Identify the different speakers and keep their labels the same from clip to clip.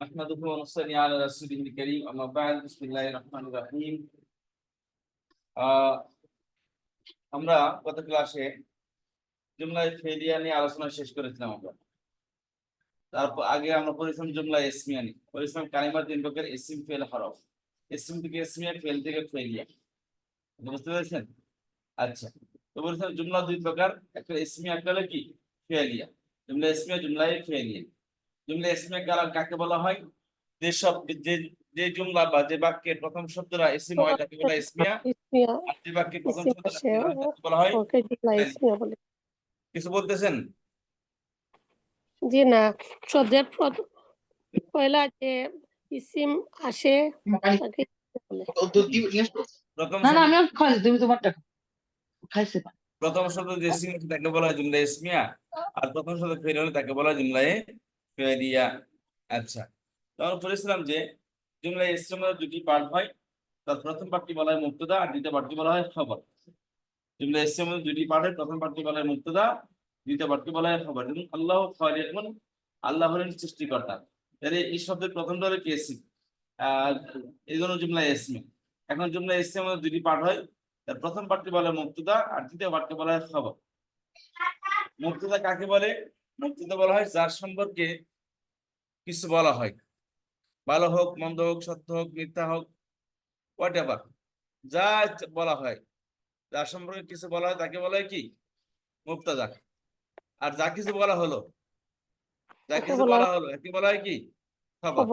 Speaker 1: نحمده ونصلي على رسوله الكريم أما بعد بسم الله الرحمن الرحيم আমরা গত ক্লাসে জুমলায়ে ফেলিয়া নিয়ে আলোচনা শেষ করেছিলাম। আমরা তারপর আগে আমরা পড়েছিলাম জুমলা ইসমিয়া নিয়ে, পড়েছিলাম কালিমা তিন প্রকার, ইসম ফেল হরফ। ইসম থেকে ইসমিয়া, ফেল থেকে ফেলিয়া, বুঝতে পেরেছেন? আচ্ছা, তো বলেছিলাম জুমলা দুই প্রকার, একটা ইসমিয়া, একটা হলো কি ফেলিয়া। জুমলা ইসমিয়া, জুমলায়ে ফেলিয়া। জুমলা ইসমিয়া কাকে বলা হয়? যেসব যে জুমলা বা যে বাক্যের প্রথম শব্দটা ইসম হয় তাকে বলা হয় ইসমিয়া, আর যে বাক্যের প্রথম শব্দটা ফেল হয় তাকে বলা হয় ফেলিয়া। কিছু বলতেছেন?
Speaker 2: জি না, শব্দের পয়লা যে ইসিম আসে তাকে বলে।
Speaker 1: প্রথম শব্দ যে ইসম তাকে বলা হয় জুমলা ইসমিয়া, আর প্রথম শব্দ ফেল হলে তাকে বলা হয় জুমলায়ে ফেলিয়া। আচ্ছা, তখন বলেছিলাম যে জুমলা ইসমের দুটি পার্ট হয়, তার প্রথম পার্টটি বলা হয় মুবতাদা আর দ্বিতীয় পার্টটি বলা হয় খবর। জুমলা ইসমের দুটি পার্ট হয়, প্রথম পার্টটি বলা হয় মুবতাদা, দ্বিতীয় পার্টটি বলা হয় খবর। যেমন আল্লাহ খালিকুন, আল্লাহ হলেন সৃষ্টিকর্তা, তাহলে এই শব্দের প্রথমটা হলো কি ইসম, এই জন্য জুমলা ইসমে। এখন জুমলা ইসমের দুটি পার্ট হয়, তার প্রথম পার্টটি বলা হয় মুবতাদা আর দ্বিতীয় পার্টটি বলা হয় খবর। মুবতাদা কাকে বলে? মুবতাদা বলা হয় যার সম্পর্কে কিছু বলা হয়, ভালো হোক, মন্দ হোক, সত্য হোক, মিথ্যা হোক, হোয়াটএভার, যা বলা হয়, যার সম্পর্কে কিছু বলা হয় তাকে বলা হয় কি মুবতাদা। আর যা কিছু বলা হলো, একে বলা হয় কি খবর।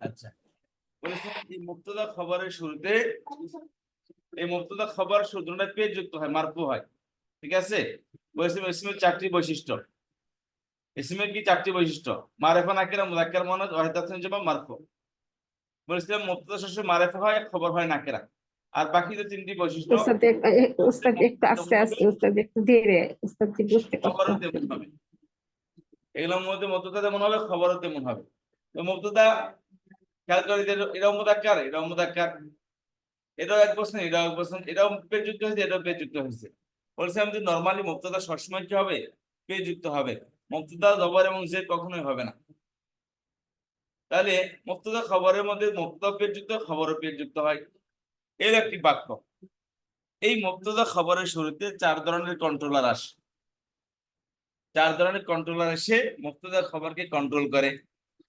Speaker 1: আচ্ছা, বলেছিলাম এই মুবতাদা খবরের শুরুতে, এই মুবতাদা খবর দুটোটা পেজ যুক্ত হয়, মারফু হয়। ঠিক আছে, বলেছিলাম ইসমের চারটি বৈশিষ্ট্য। ইসমের কি চারটি বৈশিষ্ট্য? মারিফা, নাকিরা, মুযাক্কার, মুআন্নাস, ওয়াহিদাতুন জামা, মারফু। বলেছিলাম মুবতাদা শেষে মারিফা হয়, খবর হয় নাকিরা। আর বাকি যে তিনটি বৈশিষ্ট্য খবরও তেমন হবে, এগুলোর মধ্যে মুবতাদা যেমন হবে খবরও তেমন হবে। তো মুবতাদা খেয়াল করে, এটাও মুযাক্কার, এটাও মুযাক্কার, এটাও এক বচন, এটাও এক বচন, এটাও পেজ যুক্ত হয়েছে, এটাও পেজ যুক্ত হয়েছে। বলছিলাম যে নরমালি মুবতাদা সবসময় কি হবে? পেজ যুক্ত হবে। মুবতাদা জবর এবং জের কখনোই হবে না। তাহলে মুবতাদা খবরের মধ্যে মুবতাদা পেজ যুক্ত, খবরও পেজ যুক্ত হয়, এর একটি বাক্য। এই মুবতাদা খবরের শুরুতে চার ধরনের কন্ট্রোলার আসে। চার ধরনের কন্ট্রোলার এসে মুবতাদা খবরকে কন্ট্রোল করে।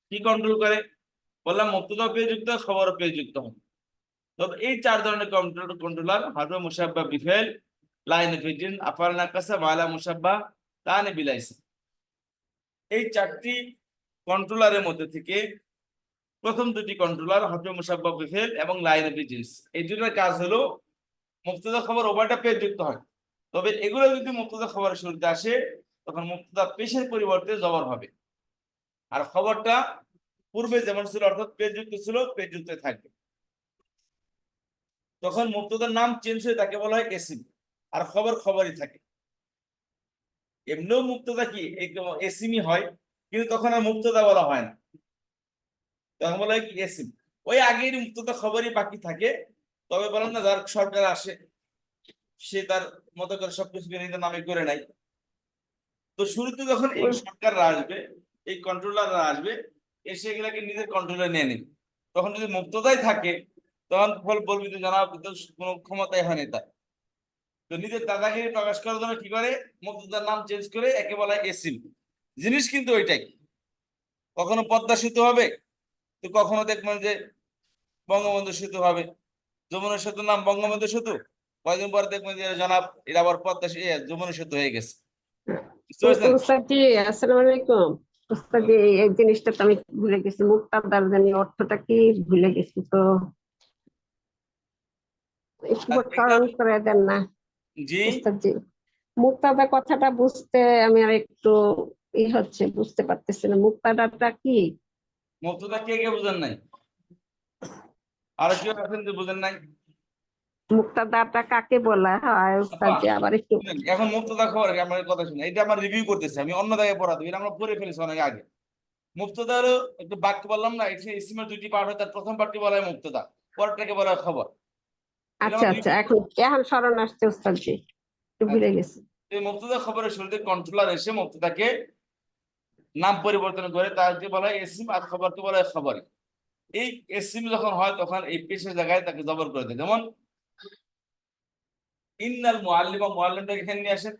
Speaker 1: কি কন্ট্রোল করে? বললাম মুবতাদা পেজ যুক্ত, খবরও পেজ যুক্ত হয়। তবে এই চার ধরনের কন্ট্রোলার হারফে মুশাব্বাহ বিফেল, লাইন ফিজিন, আফআল নাকাসা, ওয়ালা মুশাব্বাহ, তানে বিলাইসা। এই চারটি কন্ট্রোলারের মধ্যে থেকে প্রথম দুটি কন্ট্রোলার হারফে মুশাব্বাহ বিফেল এবং লাইন ফিজিন, এই দুটোর কাজ হলো মুবতাদা খবর ওভারটা পেজ যুক্ত হয়। তবে এগুলো যদি মুবতাদা খবরের শুরুতে আসে তখন মুবতাদা পেশের পরিবর্তে জবর হবে, আর খবরটা পূর্বে যেমন ছিল অর্থাৎ পেজ যুক্ত ছিল, পেজ যুক্ত থাকবে। তখন মুবতাদার নাম চেঞ্জ হয়ে তাকে বলা হয় ইসম, আর খবর খবরই থাকে। এমনিও মুবতাদা কি ইসমই হয়, কিন্তু তখন আর মুবতাদা বলা হয় না, তখন বলা হয় কি ইসম। ওই আগের মুবতাদা খবরই বাকি থাকে। তবে বলেন না, যার সরকার আসে সে তার মতো করে সবকিছু নিজের নামে করে নাই। তো শুরুতে যখন এই সরকাররা আসবে, এই কন্ট্রোলাররা আসবে, এসে এগুলাকে নিজের কন্ট্রোলে নিয়ে নেবে। তখন যদি মুবতাদাই থাকে তখন বলবি যে জানাব কোনো ক্ষমতাই হয়নি তার। তো নিজের দাদাগিরি প্রকাশ করার জন্য কি করে? মুবতাদার নাম চেঞ্জ করে একে বলা হয় ইসম। জিনিস কিন্তু ওইটাই। কখনো পদ্মা সেতু হবে, তো কখনো দেখবেন যে বঙ্গবন্ধু সেতু হবে। যমুনা সেতুর নাম বঙ্গবন্ধু সেতু, কয়েকদিন পরে দেখবেন যে জনাব এটা আবার পদ্মা যমুনা সেতু হয়ে গেছে।
Speaker 2: আসসালামু আলাইকুম। এই জিনিসটা তো আমি ভুলে গেছি, মুক্তাদার জানি অর্থটা কি ভুলে গেছি, তো একটু স্মরণ করে দেন না।
Speaker 1: জি,
Speaker 2: উস্তাদজি, মুক্তাদা কথাটা বুঝতে আমি আর একটু বুঝতে পারতেছি না, মুক্তাদাটা কি?
Speaker 1: মুবতাদা কে কে বুঝেন নাই? আর কেউ আছেন যে বুঝেন নাই?
Speaker 2: মুক্তাদাটা কাকে বলা হয় উস্তাদজি? আবার একটু
Speaker 1: এখন মুবতাদা খবর আমার কথা শুনে, এটা আমার রিভিউ করতেছি, আমি অন্য জায়গায় পড়াতে, এটা আমরা পড়ে ফেলেছি অনেক আগে। মুবতাদা হলো একটু বাক্য বললাম না, ইসমের দুটি পার্ট হয়, তার প্রথম পার্টটি বলা হয় মুবতাদা, পরেরটাকে বলা হয় খবর।
Speaker 2: আচ্ছা আচ্ছা, এখন স্মরণ আসছে উস্তাদজি, একটু ভুলে গেছি।
Speaker 1: এই মুবতাদা খবরের শুরুতে কন্ট্রোলার এসে মুবতাদাকে নাম পরিবর্তন করে তাকে বলা হয় ইসম, আর খবরকে বলা হয় খবর। এই ইসম যখন হয় তখন এই পেশের জায়গায় তাকে জবর করে দেয়। যেমন ইন্নাল মুআল্লিমা, মুআল্লিমটাকে এখানে নিয়ে আসেন।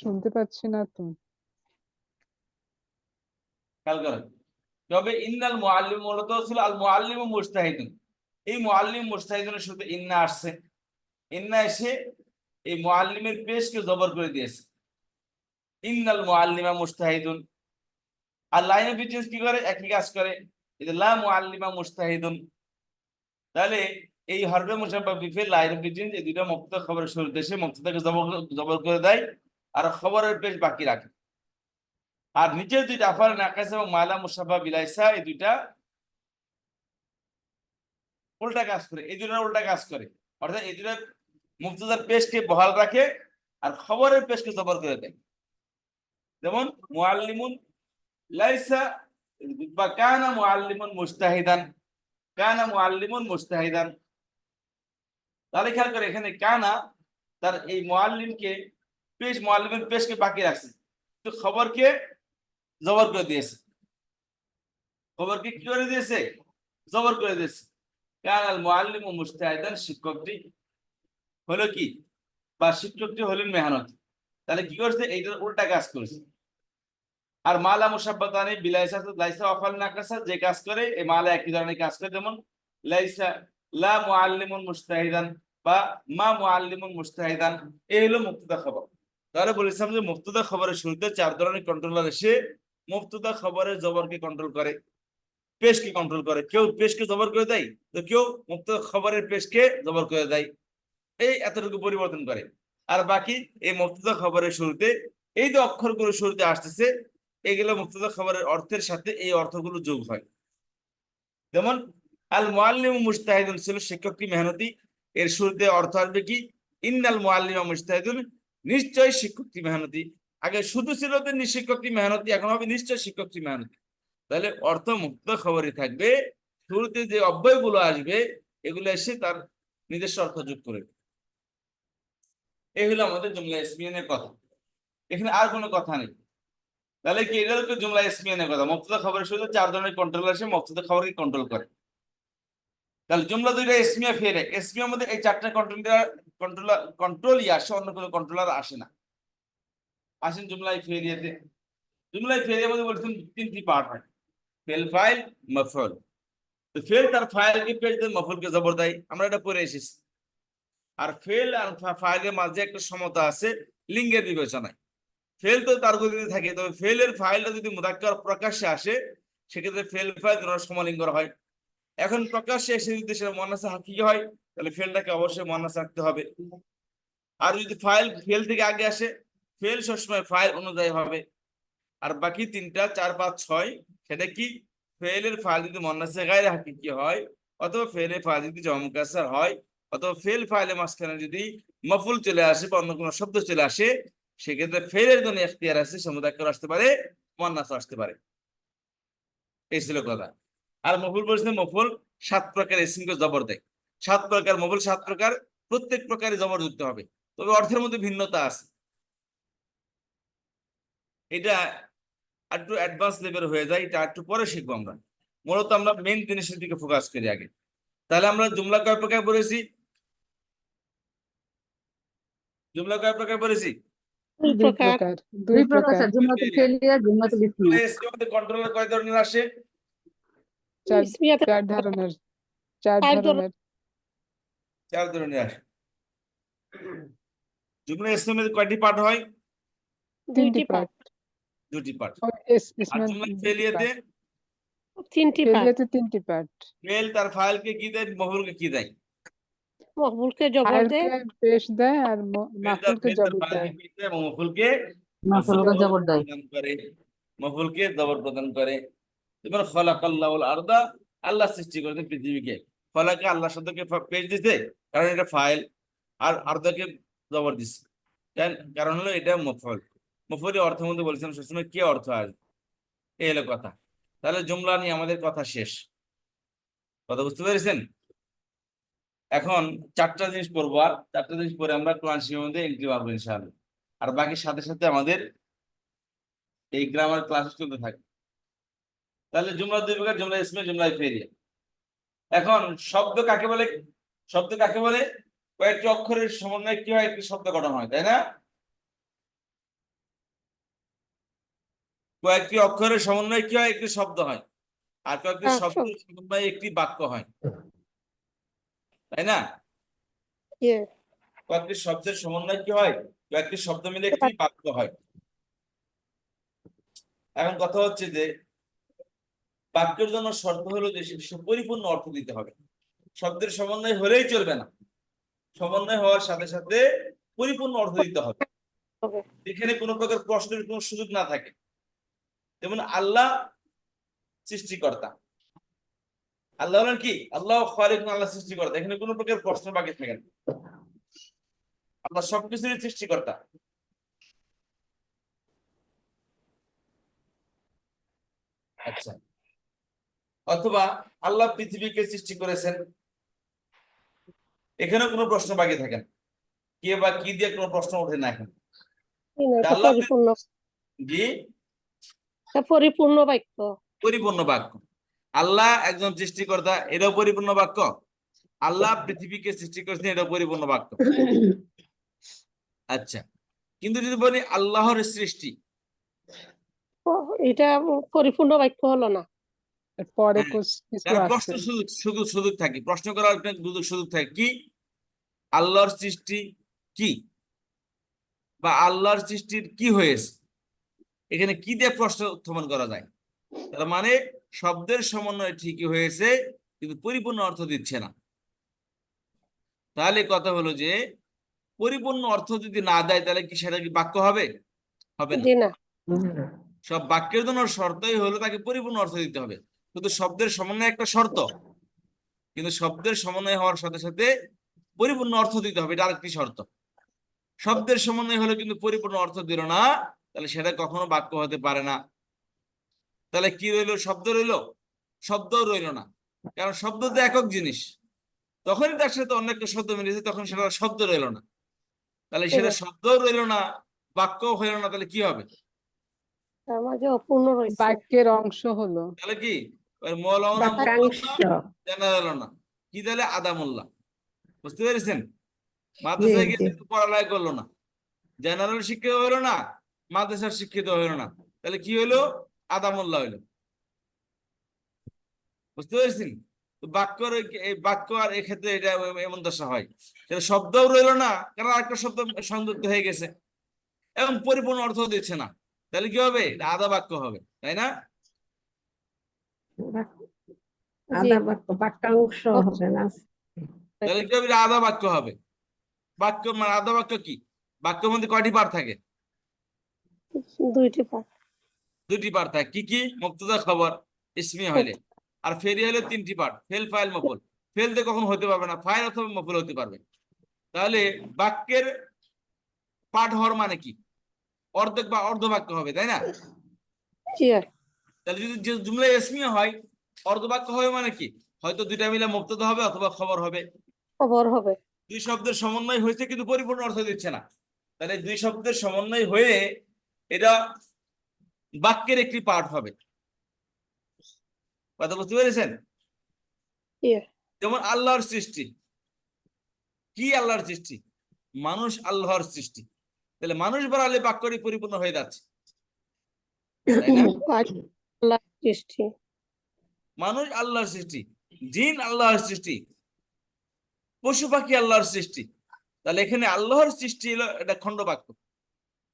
Speaker 3: শুনতে পাচ্ছি না তো।
Speaker 1: খেয়াল করেন, তবে ইন্নাল মুআল্লিম মূলত ছিল আল মুআল্লিম মুজতাহিদুন। এই মুআল্লিম মুজতাহিদুনের সাথে ইন্না আসছে, ইন্না এসে এই মুআল্লিমের পেশকে জবর করে দিয়েছে, ইন্নাল মুআল্লিমা মুজতাহিদুন। আর লাইন অফ ডিফারেন্স কি করে? একই কাজ করে, এই যে লা মুআল্লিমা মুজতাহিদুন। তাহলে এই হরফে মুশাব্বাহ বিফে লাইন অফ ডিফারেন্স এই দুইটা মুবতাদা খবরের শুরুতে এসে মুবতাদাকে জবর করে দেয় আর খবরের পেশ বাকি রাখে। আর নিচের দুইটা আফাল নাকাস এবং মালা মুশাব্বাহ বিলাইসা এই দুইটা উল্টা কাজ করে, এই দুইটা উল্টা কাজ করে। অর্থাৎ এই দুইটা মুবতাদার পেশকে বহাল রাখে আর খবরের পেশকে জবর করে দেয়। যেমন মুআল্লিমুন লাইসা বা কানা মুআল্লিমুন মুজতাহিদান, কানা মুআল্লিমুন মুজতাহিদান। তাহলে খেয়াল করে এখানে কানা তার এই মুআল্লিমকে পেশ, মুআল্লিমের পেশকে বাকি রাখছে, তো খবরকে জবর করে দিয়েছে। খবরকে কি করে দিয়েছে? জবর করে দিয়েছে। কানাল মুআল্লিমু মুজতাহিদান, শিক্ষকটি হলো কি, বা শিক্ষকটি হলেন মেহনতি। তাহলে কি করছে? এইটার উল্টা কাজ করেছে। আর মালা মুশাব্বাতানি বিলাইসা, লাইসা ওয়াফাল নাকাসা যে কাজ করে এই মালা একই ধরনের কাজ করে। যেমন লাইসা লা মুআল্লিমুন মুজতাহিদান বা মা মুআল্লিমুন মুজতাহিদান, এই হলো মুবতাদা খবর। তাহলে বলেছিলাম যে মুবতাদা খবরের শুরুতে চার ধরনের কন্ট্রোলার এসে মুবতাদা খবরের জবরকে কন্ট্রোল করে, পেশকে কন্ট্রোল করে। কেউ পেশকে জবর করে দেয়, তো কেউ মুবতাদা খবরের পেশকে জবর করে দেয়, এই এতটুকু পরিবর্তন করে। আর বাকি এই মুবতাদা খবরের শুরুতে এই যে অক্ষরগুলো শুরুতে আসতেছে, এগুলো মুবতাদা খবরের অর্থের সাথে এই অর্থগুলো যোগ হয়। যেমন আল মুআল্লিমু মুজতাহিদুন ছিল শিক্ষকটি মেহনতি, এর শুরুতে অর্থ আসবে কি? ইন্নাল মুআল্লিমা মুজতাহিদুন, নিশ্চয় শিক্ষকটি মেহনতি। আগে শুধু ছিল যে শিক্ষকটি মেহনতি, এখন হবে নিশ্চয় শিক্ষকটি মেহনতি। তাহলে অর্থ মুবতাদা খবরই থাকবে, শুরুতে যে অব্যয়গুলো আসবে এগুলো এসে তার নিজস্ব অর্থ যোগ করে। এই হলো আমাদের জুমলা ইসমিয়ানের কথা। এখানে আর কোনো কথা নেই। তাহলে কি এটা হলো জুমলা ইসমিয়ানের কথা? মুবতাদা খবরের শুরুতে চার ধরনের কন্ট্রোল আসে, মুবতাদা খবরকে কন্ট্রোল করে। তাহলে জুমলা দুইটা ইসমিয়া ফেলে, ইসমিয়ার মধ্যে এই চারটা কন্ট্রোলই আসে, অন্য কোনো কন্ট্রোলার আসে না। আসেন জুমলাই ফেলিয়াতে। জুমলাই ফেলিয়ার মধ্যে বলছেন তিনটি পার্ট হয়, ফেল, ফাইল, মাফউল। তো ফেল তার ফাইলকে পেশ দেয়, মাফউলকে জবর দেয়, আমরা এটা পড়ে এসেছি। আর ফেল আর ফাইলের মাঝে একটা সমতা আছে লিঙ্গের বিবেচনায়। ফেল তো তার গতিতে থাকে, তবে ফেলের ফাইলটা যদি মুযাক্কার প্রকাশ্যে আসে সেক্ষেত্রে ফেল ফাইল সমলিঙ্গ হয়। এখন প্রকাশ্যে এসে যদি সেটা মুয়ান্নাস হাকিকি হয় তাহলে ফেলটাকে অবশ্যই মুয়ান্নাস রাখতে হবে। আর যদি ফাইল ফেল থেকে আগে আসে, ফেল সবসময় ফাইল অনুযায়ী হবে। আর বাকি তিনটা 4, 5, 6 সেটা কি? ফেলের ফাইল যদি মুয়ান্নাসে গায়রে হাকিকি হয়, অথবা ফেলের ফাইল যদি জমা মুকাসসার হয়, অথবা ফেল ফাইলের মাঝখানে যদি মাফউল চলে আসে বা অন্য কোনো শব্দ চলে আসে, সেক্ষেত্রে ফেলের জন্য ইখতিয়ার আছে, সে মুযাক্কার আসতে পারে, মুয়ান্নাস আসতে পারে। এই ছিল কথা। আর মফুল বলছে মফুল 7 প্রকার ইসমকে জবর দেয়। 7 প্রকার মফুল, 7 প্রকার, প্রত্যেক প্রকারে জবর যুক্ত হবে, তবে অর্থের মধ্যে ভিন্নতা আছে। এটা একটু অ্যাডভান্স লেভেল হয়ে যায়, এটা একটু পরে শিখবো আমরা। মূলত আমরা মেইন জিনিসের দিকে ফোকাস করি আগে। তাহলে আমরা জুমলা কয় প্রকার পড়েছি? জুমলা কয় প্রকার পড়েছি?
Speaker 3: দুই প্রকার। দুই প্রকার।
Speaker 4: জুমলাতুল ফেলিয়া, জুমলাতুল ইসমিয়া।
Speaker 1: কন্ট্রোলার কয় ধরনের আসে?
Speaker 3: চার ধরনের।
Speaker 1: 4 ধরনের আসে। জুমলা ইসমিয়ার কয়টি পার্ট হয়?
Speaker 3: 3টি পার্ট।
Speaker 1: 2টি পার্ট।
Speaker 3: আর
Speaker 1: আর জুমলা ফেলিয়াতে
Speaker 4: 3টি পার্ট।
Speaker 3: ফেলিয়াতে 3টি পার্ট।
Speaker 1: ফেল তার ফাইলকে কি দেয়, মফুলকে কি দেয়?
Speaker 4: মকবুলকে জবর দেয়,
Speaker 3: ফাইলকে পেশ দেয় আর মাফউলকে
Speaker 1: ফেল তার
Speaker 3: জবর দেয়।
Speaker 1: ফাইলকে কি দেয় এবং মফুলকে
Speaker 4: জবর দেয়।
Speaker 1: প্রদান করে, মফুলকে জবর প্রদান করে। এবার খলাকাল্লাহুল আরদা আল্লাহ সৃষ্টি করেছেন পৃথিবীকে, ফলাকে আল্লাহ শব্দকে পেশ দিতে, কারণ এটা ফাইল, আর আর্ধকে জবর দিচ্ছে, কারণ হলো এটা মফল। মফলি অর্থের মধ্যে বলেছেন সবসময় কি অর্থ আসবে, এই হলো কথা। তাহলে জুমলা নিয়ে আমাদের কথা শেষ, কথা বুঝতে পেরেছেন? এখন 4টা জিনিস পড়বো, আর 4টা জিনিস পরে আমরা কোরআন শরীফের মধ্যে এন্ট্রি মারবো ইনশাআল্লাহ। আর বাকি সাথে সাথে আমাদের এই গ্রামার ক্লাস চলতে থাকে। তাহলে জুমলা দুই প্রকার, জুমলা ইসমে, জুমলা ফেরিয়া। এখন শব্দ কাকে বলে? শব্দ কাকে বলে? কয়েকটি অক্ষরের সমন্বয়ে কি হয়, একটি শব্দ গঠন হয়, তাই না? কয়েকটি অক্ষরের সমন্বয়ে কি হয়, একটি শব্দ হয়। আর কয়েকটি
Speaker 4: হ্যাঁ,
Speaker 1: শব্দের সমন্বয়ে একটি বাক্য হয়, তাই না?
Speaker 4: ইয়ে,
Speaker 1: কয়েকটি শব্দের সমন্বয়ে কি হয়, কয়েকটি শব্দ মিলে একটি বাক্য হয়। এখন কথা হচ্ছে যে বাক্যের জন্য শর্ত হলো যে সে পরিপূর্ণ অর্থ দিতে হবে। শব্দের সমন্বয় হলেই চলবে না, সমন্বয় হওয়ার সাথে সাথে পরিপূর্ণ অর্থ দিতে হবে,
Speaker 4: হবে।
Speaker 1: এখানে কোনো প্রকার প্রশ্নের কোনো সুযোগ না থাকে। যেমন আল্লাহ সৃষ্টিকর্তা, আল্লাহ হলেন কি? আল্লাহ খালিক, আল্লাহ সৃষ্টিকর্তা, এখানে কোনো প্রকার প্রশ্ন বাকি থাকে না, আল্লাহ সবকিছুরই সৃষ্টিকর্তা। আচ্ছা, অথবা আল্লাহ পৃথিবীকে সৃষ্টি করেছেন, এখানেও কোনো প্রশ্ন বাকি থাকে না, কে বা কি দিয়ে কোনো প্রশ্ন ওঠে না এখন।
Speaker 4: এই না, এটা
Speaker 1: আল্লাহ
Speaker 4: পরিপূর্ণ,
Speaker 1: জি,
Speaker 4: এটা পরিপূর্ণ বাক্য।
Speaker 1: পরিপূর্ণ বাক্য। আল্লাহ একজন সৃষ্টিকর্তা, এটাও পরিপূর্ণ বাক্য। আল্লাহ পৃথিবীকে সৃষ্টি করেছেন, এটাও পরিপূর্ণ বাক্য। আচ্ছা, কিন্তু যদি বলি আল্লাহর সৃষ্টি,
Speaker 4: এটা পরিপূর্ণ বাক্য হলো না।
Speaker 3: পরে
Speaker 1: হ্যাঁ,
Speaker 3: কিছু
Speaker 1: কারণ
Speaker 3: আছে।
Speaker 1: প্রশ্ন সুযোগ থাকে, প্রশ্ন করার একটা সুযোগ থাকে। কি আল্লাহর সৃষ্টি কি, বা আল্লাহর সৃষ্টির কি হয়েছে, এখানে কি দিয়ে প্রশ্ন উত্থাপন করা যায়। তার মানে শব্দের সমন্বয় ঠিকই হয়েছে, কিন্তু পরিপূর্ণ অর্থ দিচ্ছে না। তাহলে কথা হলো যে পরিপূর্ণ অর্থ যদি না দেয়, তাহলে কি সেটা কি বাক্য হবে? হবে না।
Speaker 4: জি না।
Speaker 1: সব বাক্যের জন্য শর্তই হলো তাকে পরিপূর্ণ অর্থ দিতে হবে। কিন্তু শব্দের সমন্বয় একটা শর্ত, কিন্তু শব্দের সমন্বয় হওয়ার সাথে সাথে পরিপূর্ণ অর্থ দিতে হবে, এটা আরেকটি শর্ত। শব্দের সমন্বয় হলো কিন্তু পরিপূর্ণ অর্থ দিল না, তাহলে সেটা কখনো বাক্য হতে পারে না। তাহলে কি রইলো? শব্দ রইলো? শব্দ রইলো না, কারণ শব্দ তো একক জিনিস, তখনই তার সাথে অন্য একটা শব্দ মিলেছে, তখন সেটা শব্দ রইলো না। তাহলে সেটা শব্দ রইলো না, বাক্য হইলো না, তাহলে কি হবে?
Speaker 4: তার মাঝে অপূর্ণ রয়েছে।
Speaker 3: বাক্যের অংশ হলো।
Speaker 1: তাহলে কি মৌলানা
Speaker 2: বাক্যাংশ।
Speaker 1: জানা গেল না, কি তাহলে আদামুল্লাহ। বুঝতে পেরেছেন?
Speaker 2: জি
Speaker 1: মাদ্রাসায়
Speaker 2: জি,
Speaker 1: গিয়ে পড়ালেখা করলো না, জেনারেল শিক্ষিত হইলো না, মাদ্রাসার শিক্ষিত হইলো না, তাহলে কি হইলো? আদামুল্লাহ হইলো। বুঝতে পেরেছেন? তো বাক্যর এই বাক্য আর এক্ষেত্রে এটা এমন দশা হয়, সেটা শব্দও রইলো না, কারণ আরেকটা শব্দ সংযুক্ত হয়ে গেছে, এবং পরিপূর্ণ অর্থ দিচ্ছে না, তাহলে কি হবে? এটা আধা বাক্য হবে, তাই না?
Speaker 4: জি,
Speaker 2: আধা বাক্য, বাক্যাংশ হবে না।
Speaker 1: তাহলে কি হবে? এটা আধা বাক্য হবে। বাক্য মানে আধা বাক্য কি? বাক্যের মধ্যে কয়টি পার্ট থাকে?
Speaker 4: 2টি পাঠ।
Speaker 1: 2টি পার্ট থাকে। কি কি? মুবতাদা, খবর, ইসমি হইলে। আর ফেরি হলে 3টি পার্ট, ফেল, ফাইল, মফুল। ফেলতে কখনো হতে পারবে না, ফাইল অথবা মফুল হতে পারবে। তাহলে বাক্যের পার্ট হওয়ার মানে কি? অর্ধেক বা অর্ধ বাক্য হবে, তাই না?
Speaker 4: জি,
Speaker 1: তাহলে যদি জুমলা ইসমিয়া হয়, অর্ধ বাক্য হবে মানে কি? হয়তো 2টা মিলে মুবতাদা হবে অথবা খবর হবে।
Speaker 4: খবর হবে।
Speaker 1: 2 শব্দের সমন্বয় হয়েছে, কিন্তু পরিপূর্ণ অর্থ দিচ্ছে না। তাহলে 2 শব্দের সমন্বয় হয়ে এটা বাক্যের একটি পার্ট হবে। কথা বুঝতে পেরেছেন?
Speaker 4: জি,
Speaker 1: যেমন আল্লাহর সৃষ্টি, কি আল্লাহর সৃষ্টি? মানুষ আল্লাহর সৃষ্টি। তাহলে মানুষ বাড়ালে বাক্যটি পরিপূর্ণ হয়ে যাচ্ছে, তাই না?
Speaker 4: আল্লাহ সৃষ্টি।
Speaker 1: মানুষ আল্লাহর সৃষ্টি, জিন আল্লাহর সৃষ্টি, পশু পাখি আল্লাহর সৃষ্টি। তাহলে এখানে আল্লাহর সৃষ্টি হলো এটা খণ্ড বাক্য।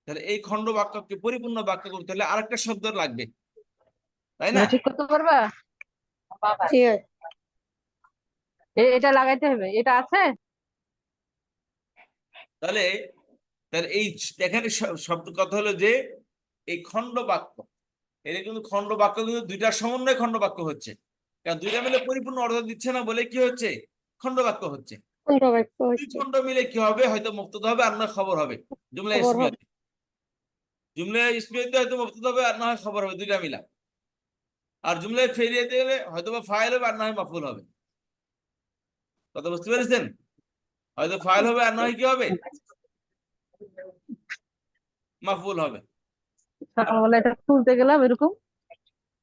Speaker 1: তাহলে এই খণ্ড বাক্যকে পরিপূর্ণ বাক্য করতে হলে আরেকটা শব্দ লাগবে, তাই না?
Speaker 5: ঠিক করতে পারবা?
Speaker 4: জি,
Speaker 5: এটা লাগাইতে হবে, এটা আছে।
Speaker 1: তাহলে তাহলে এই এখানে শব্দ কথা হলো যে এই খণ্ড বাক্য, এটা কিন্তু খণ্ড বাক্য কিন্তু 2টার সমন্বয়ে খণ্ড বাক্য হচ্ছে। কারণ দুইটা মিলে পরিপূর্ণ অর্থ দিচ্ছে না বলে কি হচ্ছে, খণ্ডবাক্য হচ্ছে।
Speaker 4: খণ্ডবাক্য
Speaker 1: দুই
Speaker 4: হচ্ছে,
Speaker 1: খণ্ড মিলে কি হবে, হয়তো মুবতাদা হবে আর নয় খবর হবে। জুমলা
Speaker 4: খবর
Speaker 1: ইসমিয়া,
Speaker 4: হবে।
Speaker 1: জুমলা ইসমিয়াতে হয়তো মুবতাদা হবে আর না হয় খবর হবে, দুইটা মিলা। আর জুমলায় ফেরিয়াতে গেলে হয়তো বা ফাইল হবে আর না হয় মাফুল হবে। কথা বুঝতে পেরেছেন? হয়তো ফাইল হবে আর না হয় কি হবে, মাফুল হবে।
Speaker 5: সকালবেলা এটা খুলতে গেলাম এরকম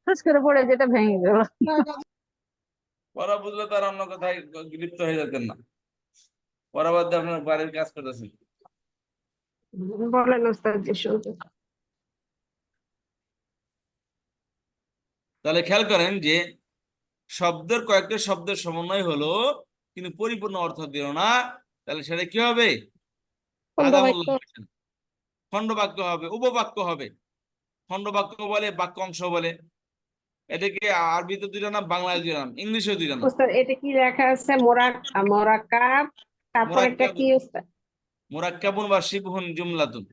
Speaker 5: ঠুস করে পড়ে যেটা ভেঙে গেল।
Speaker 1: পড়া বুঝলে তার অন্য কথায় লিপ্ত হয়ে যেতেন না। পড়া বাদ দিয়ে আপনার বাড়ির কাজ করতেছেন।
Speaker 2: বলেন ওস্তাদ জি, শুনতে।
Speaker 1: তাহলে খেয়াল করেন যে শব্দের কয়েকটা শব্দের সমন্বয় হলো কিন্তু পরিপূর্ণ অর্থ দিল না, তাহলে সেটা কি হবে, আদামুল
Speaker 4: খণ্ডবাক্য।
Speaker 1: খণ্ডবাক্য হবে, উপবাক্য হবে। খণ্ডবাক্য বলে, বাক্য অংশ বলে। এটাকে আরবিতে দুইটা নাম, বাংলায় দুইটা নাম, ইংলিশে দুইটা নাম।
Speaker 2: ওস্তাদ এটা কি লেখা আছে, মোরাক্কাব, তারপর একটা
Speaker 1: মোরাক্কাব,
Speaker 2: কি ওস্তাদ?
Speaker 1: মোরাক্কাবুন বা শিবহুন জুমলাতুন,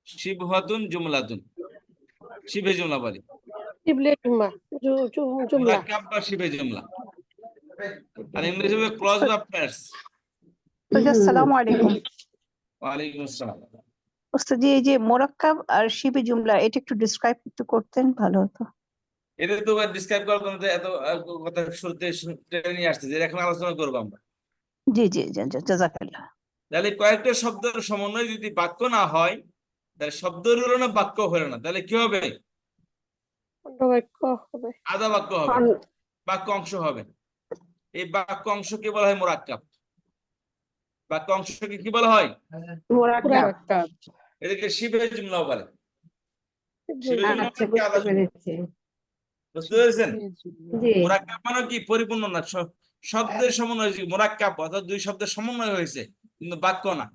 Speaker 1: শিবহাতুন জুমলাতুন, শিবে জুমলা বলে।
Speaker 4: শিবলে জুমা, জুমলা।
Speaker 1: মোরাক্কাব বা শিবে জুমলা, আর ইংলিশে হবে ক্লজ বা প্যারস।
Speaker 6: আসসালামু আলাইকুম।
Speaker 1: ওয়ালাইকুম আসসালাম।
Speaker 6: ওস্তাদ জি, এই যে মোরাক্কাব আর শিবে জুমলা, এটা একটু ডিসক্রাইব একটু করতেন ভালো হতো।
Speaker 1: এটা তো ডিসক্রাইব করার জন্য তো এত কথা শুরুতে টেনে নিয়ে আসছে যে এখন আলোচনা করবো আমরা।
Speaker 6: জি জি জি জি, জাযাকাল্লাহ।
Speaker 1: তাহলে কয়েকটা শব্দের সমন্বয় যদি বাক্য না হয়, তাহলে শব্দ হলো না, বাক্য হলো না, তাহলে কি হবে,
Speaker 4: খণ্ডবাক্য হবে।
Speaker 1: আধা বাক্য হবে, বাক্য অংশ হবে। এই বাক্য অংশকে বলা হয় মোরাক্কাব। বাক্য অংশকে কি বলা হয়,
Speaker 2: মোরাক্কাব।
Speaker 3: মোরাক্কাব।
Speaker 1: এটাকে শিবে জুমলাও বলে। শিবে জুমলা
Speaker 2: আচ্ছা,
Speaker 1: কি,
Speaker 2: বুঝতে
Speaker 1: আধা জুমলা।
Speaker 2: পেরেছি।
Speaker 1: বুঝতে পেরেছেন?
Speaker 2: জি।
Speaker 1: মোরাক্কাব মানে কি, পরিপূর্ণ না, শব্দের সমন্বয় হয়েছে মোরাক্কাব, অর্থাৎ দুই শব্দের সমন্বয় হয়েছে কিন্তু বাক্য না।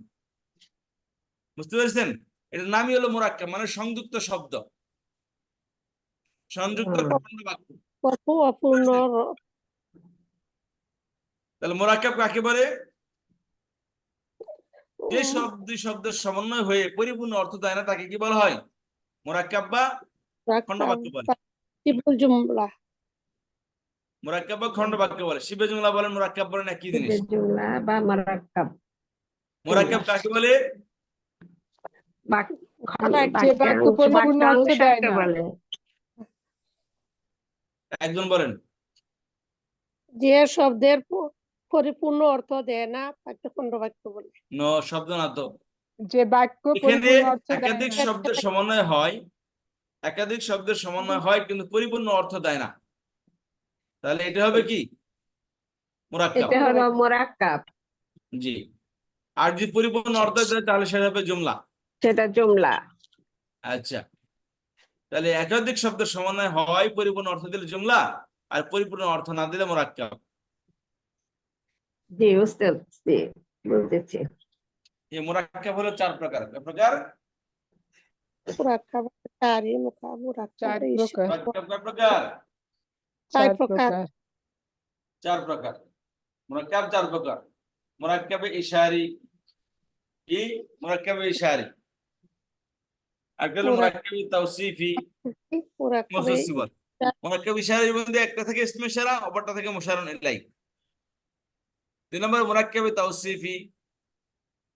Speaker 1: বুঝতে পেরেছেন? এটার নামই হলো মোরাক্কাব, মানে সংযুক্ত শব্দ, সংযুক্ত খণ্ড বাক্য।
Speaker 4: অপূর্ণ।
Speaker 1: তাহলে মোরাক্কাব কাকে বলে, যে দুই শব্দের সমন্বয় হয়ে পরিপূর্ণ অর্থ দেয় না তাকে কি বলা হয়, মোরাক্কাব বা খণ্ড বাক্য বলে।
Speaker 4: শিবুল জুমলা।
Speaker 1: মোরাক্কাব বা খণ্ড বাক্য বলে। শিবে জুমলা বলেন, মোরাক্কাব বলেন, একই জিনিস।
Speaker 2: জুমলা বা মোরাক্কাব
Speaker 1: মোরাক্কাব কাকে বলে,
Speaker 3: যে বাক্য পরিপূর্ণ অর্থ দেয়
Speaker 2: বাক্যাংশকে
Speaker 3: না।
Speaker 2: বলে।
Speaker 1: একজন বলেন।
Speaker 4: যে শব্দের পরিপূর্ণ অর্থ দেয় না তাকে খণ্ডবাক্য বলে।
Speaker 1: শব্দ না তো,
Speaker 3: যে বাক্য
Speaker 1: এখানে
Speaker 3: পরিপূর্ণ অর্থ দেয়
Speaker 1: একাধিক
Speaker 3: না।
Speaker 1: শব্দের সমন্বয় হয়, একাধিক শব্দের সমন্বয় হয় কিন্তু পরিপূর্ণ অর্থ দেয় না, তাহলে এটা হবে কি, মোরাক্কাব।
Speaker 2: এটা হলো মোরাক্কাব,
Speaker 1: জি। আর যদি পরিপূর্ণ অর্থ দেয় তাহলে সেটা হবে জুমলা।
Speaker 2: সেটা জুমলা।
Speaker 1: আচ্ছা, তাহলে একাধিক শব্দের সমন্বয় হয়, পরিপূর্ণ অর্থ দিলে জুমলা, আর পরিপূর্ণ অর্থ না দিলে মোরাক্কাব।
Speaker 2: জি উস্তাদ, জি বুঝতেছি।
Speaker 1: এই মোরাক্কাব হলো চার প্রকার। কয় প্রকার?
Speaker 4: মুরাক্কাব, চারি মুরাক্কাব,
Speaker 3: চার প্রকার।
Speaker 1: মোরাক্কাব কয় প্রকার?
Speaker 4: চার
Speaker 3: চার
Speaker 4: প্রকার।
Speaker 3: প্রকার।
Speaker 1: চার প্রকার। মোরাক্কাব চার প্রকার। মোরাক্কাবে ইশারি, কি মোরাক্কাবে ইশারি, একটা হলো মোরাক্কাবে তাওসিফি,
Speaker 4: মুরাক্কাবে
Speaker 1: মৌসুফ সিফাত। মোরাক্কাব ইশারির মধ্যে একটা থেকে ইসমে ইশারা, অপরটা থেকে মুশারুন ইলাইহি। দুই নম্বর মোরাক্কাবে তাওসিফি,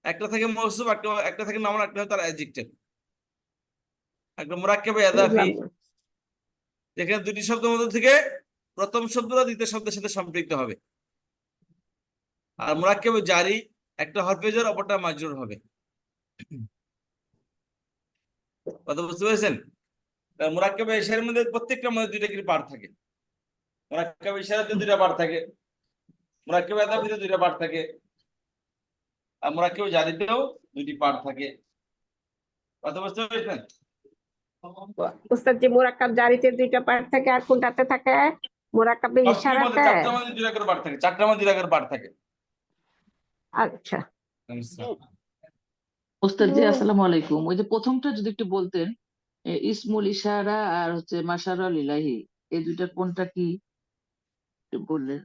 Speaker 1: একটা থেকে মৌসুফ, একটা থেকে নাম, একটা তার অ্যাডজেক্টিভ। একটা মোরাক্কাবে ইদাফি,
Speaker 2: বুঝলাম না।
Speaker 1: যেখানে দুটি শব্দের মধ্যে থেকে প্রথম শব্দটা দ্বিতীয় শব্দের সাথে সম্পৃক্ত হবে। আর মোরাক্কাবে জারি, একটা হরফে জার, অপরটা মাজরুর হবে। কথা বুঝতে পেরেছেন? মোরাক্কাবে ইশারার মধ্যে প্রত্যেকটার মধ্যে দুইটা করে পার্ট থাকে। মোরাক্কাবে ইশারাতে দুইটা পার্ট থাকে, মোরাক্কাবে ইদাফিতে দুইটা পার্ট থাকে, আর মোরাক্কাবে জারিতেও দুইটি পার্ট থাকে। কথা বুঝতে পেরেছেন?
Speaker 2: উস্তাদ জি, মোরাক্কাব জারিতে দুইটা পার্ট থাকে, আর কোনটাতে থাকে, মোরাক্কাবে
Speaker 1: সবটির মধ্যে
Speaker 2: ইশারাতে?
Speaker 1: চারটার মধ্যে দুইটা করে পার্ট থাকে, চারটার মধ্যে দুইটা করে পার্ট থাকে।
Speaker 2: আচ্ছা।
Speaker 7: ওস্তাদ জি, আসসালামু আলাইকুম। ওই যে প্রথমটা যদি একটু বলতেন, ইসমুল ইশারা আর হচ্ছে মাশারুল ইলাহি, এই দুইটার কোনটা কি একটু বললেন।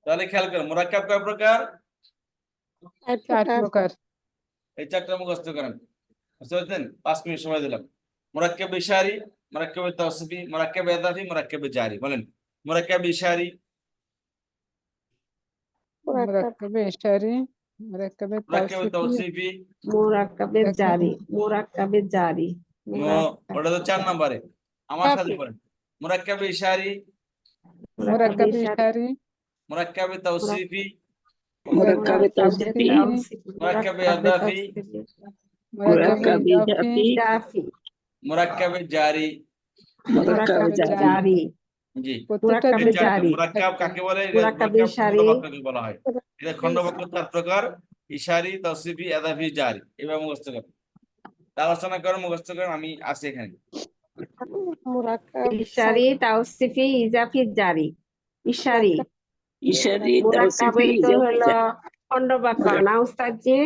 Speaker 1: তাহলে খেয়াল করেন মুরাক্কাব কয় প্রকার?
Speaker 4: এক
Speaker 3: 4
Speaker 4: প্রকার।
Speaker 3: প্রকার।
Speaker 1: এই চারটা মুখস্থ করেন। বুঝতে পারছেন? 5 মিনিট সময় দিলাম। মুরাক্কাব ইশারি, মুরাক্কাব তাওসিফি, মুরাক্কাব ইদাফি, মুরাক্কাব জারি। বলেন মুরাক্কাব ইশারি,
Speaker 4: মুরাক্কাব
Speaker 3: মুরাক্কাবে ইশারি, মুরাক্কাবে
Speaker 1: মুরাক্কাব
Speaker 3: তাওসিফি,
Speaker 1: তাওসিফি,
Speaker 2: মোরাক্কাবে
Speaker 3: মুরাক্কাবে
Speaker 2: জারি, মোরাক্কাবে জারি,
Speaker 1: ওটা তো 4 নম্বরে। আমার সাথে
Speaker 4: জাফি।
Speaker 1: বলেন মুরাক্কাব ইশারি,
Speaker 3: মুরাক্কাবে ইশারি,
Speaker 1: মুরাক্কাব তাওসিফি,
Speaker 3: মুরাক্কাবে তাওসিফি,
Speaker 1: মুরাক্কাব ইদাফি,
Speaker 3: মুরাক্কাবে ইদাফি,
Speaker 2: জাফি,
Speaker 1: মুরাক্কাব জারি।
Speaker 3: মুরাক্কাবে জারি।
Speaker 1: জি,
Speaker 3: প্রত্যেকটা
Speaker 1: এই
Speaker 2: মুরাক্কাবে
Speaker 1: চারটা।
Speaker 2: জারি,
Speaker 1: মুরাক্কাব কাকে বলে? এটা
Speaker 2: মুরাক্কাব
Speaker 1: মুরাক্কাব
Speaker 2: ইশারি,
Speaker 1: খন্ডবাক্যকে বলা হয়। এটা খন্ডবাক্য 4 প্রকার: ইশারি, তাওসিফি, ইদাফি, জারি। এভাবে মুখস্থ করেন। আলোচনা করে মুখস্থ করেন, আমি আছি এখানে।
Speaker 4: মুরাক্কাব
Speaker 2: ইশারি, তাওসিফি, ইজাফি, জারি। ইশারি, মুরাক্কাবের তো হলো খন্ডবাক্য না উস্তাদজি?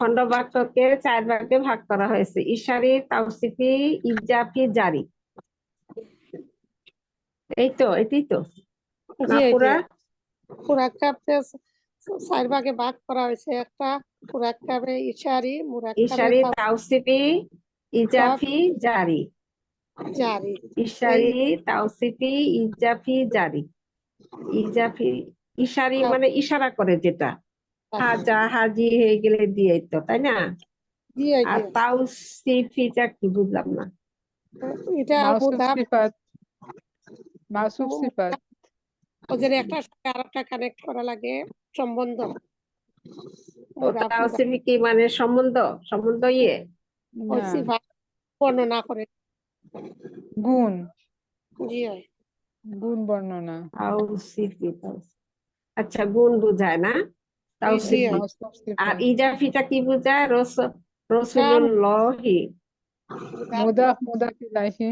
Speaker 2: খন্ডবাক্যকে 4 ভাগে ভাগ করা হয়েছে: ইশারি, তাওসিফি, ইজাফি, জারি। এটাই তো না
Speaker 4: জি
Speaker 2: পুরা?
Speaker 4: মুরাক্কাবকে 4 ভাগে ভাগ করা হয়েছে। একটা মুরাক্কাবে ইশারি, মুরাক্কাবে
Speaker 2: ইশারি, তাওসিফি, ইজাফি, জারি।
Speaker 4: জারি।
Speaker 2: ইশারি, তাওসিফি, ইজাফি, জারি। ইজাফি, ইশারি মানে ইশারা করে যেটা, হাজা হাজি হয়ে গেলে দিয়ে তো, তাই না?
Speaker 4: জি
Speaker 2: আর তাওসিফিটা কি বুঝলাম না।
Speaker 4: এটা
Speaker 3: মাউসুফ
Speaker 4: মুদাফ,
Speaker 3: সিফাত, মাউসুফ সিফাত।
Speaker 4: ওদের একটা সাথে আরেকটা কানেক্ট করা লাগে, সম্বন্ধ। মুদাফ
Speaker 2: তাওসিফি কি মানে সম্বন্ধ? সম্বন্ধ ইয়ে
Speaker 4: ওই
Speaker 3: না,
Speaker 4: সিফাত বর্ণনা করে।
Speaker 3: গুণ,
Speaker 4: জি হয়।
Speaker 3: গুণ বর্ণনা।
Speaker 2: তাওসিফি, আচ্ছা গুণ বুঝায় না তাওসিফি।
Speaker 3: মাউসুফ
Speaker 2: আর
Speaker 3: সিফাত,
Speaker 2: ইজাফিটা কি বুঝায়? রসুলুল্লাহি।
Speaker 3: মুদাফ ইলাইহি।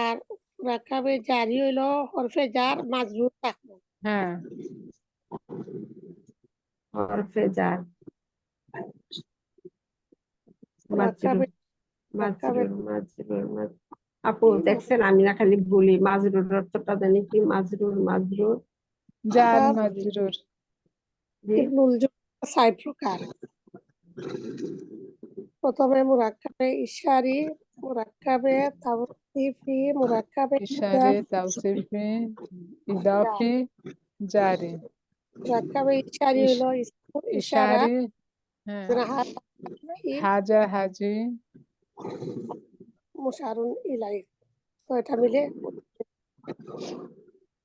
Speaker 4: আর মুরাক্কাবে জারি হইলো হরফে জার মাজরুর থাকলো।
Speaker 3: হ্যাঁ,
Speaker 2: হরফে জার,
Speaker 4: মুরাক্কাবে
Speaker 2: মাজরুর, মাজরুর। আপু দেখছেন আমি না খালি বলি, মাজরুর অর্থটা জানি কি? মাজরুর, মাজরুর
Speaker 3: জার মাজরুর।
Speaker 2: জি।
Speaker 4: ইবনুল জুমলা 4 প্রকার। প্রথমে মুরাক্কাবে ইশারি, মুরাক্কাবে তাওসিফি, মুরাক্কাবে
Speaker 3: ইশারে, তাওসিফি, ইদাফি, জারি।
Speaker 4: মুরাক্কাবে ইশারি হইলো ইশারা,
Speaker 3: ইশারি, হ্যাঁ,
Speaker 4: হাজি,
Speaker 3: হাজা হাজি,
Speaker 4: মুশারুন ইলাই। তো এটা মিলে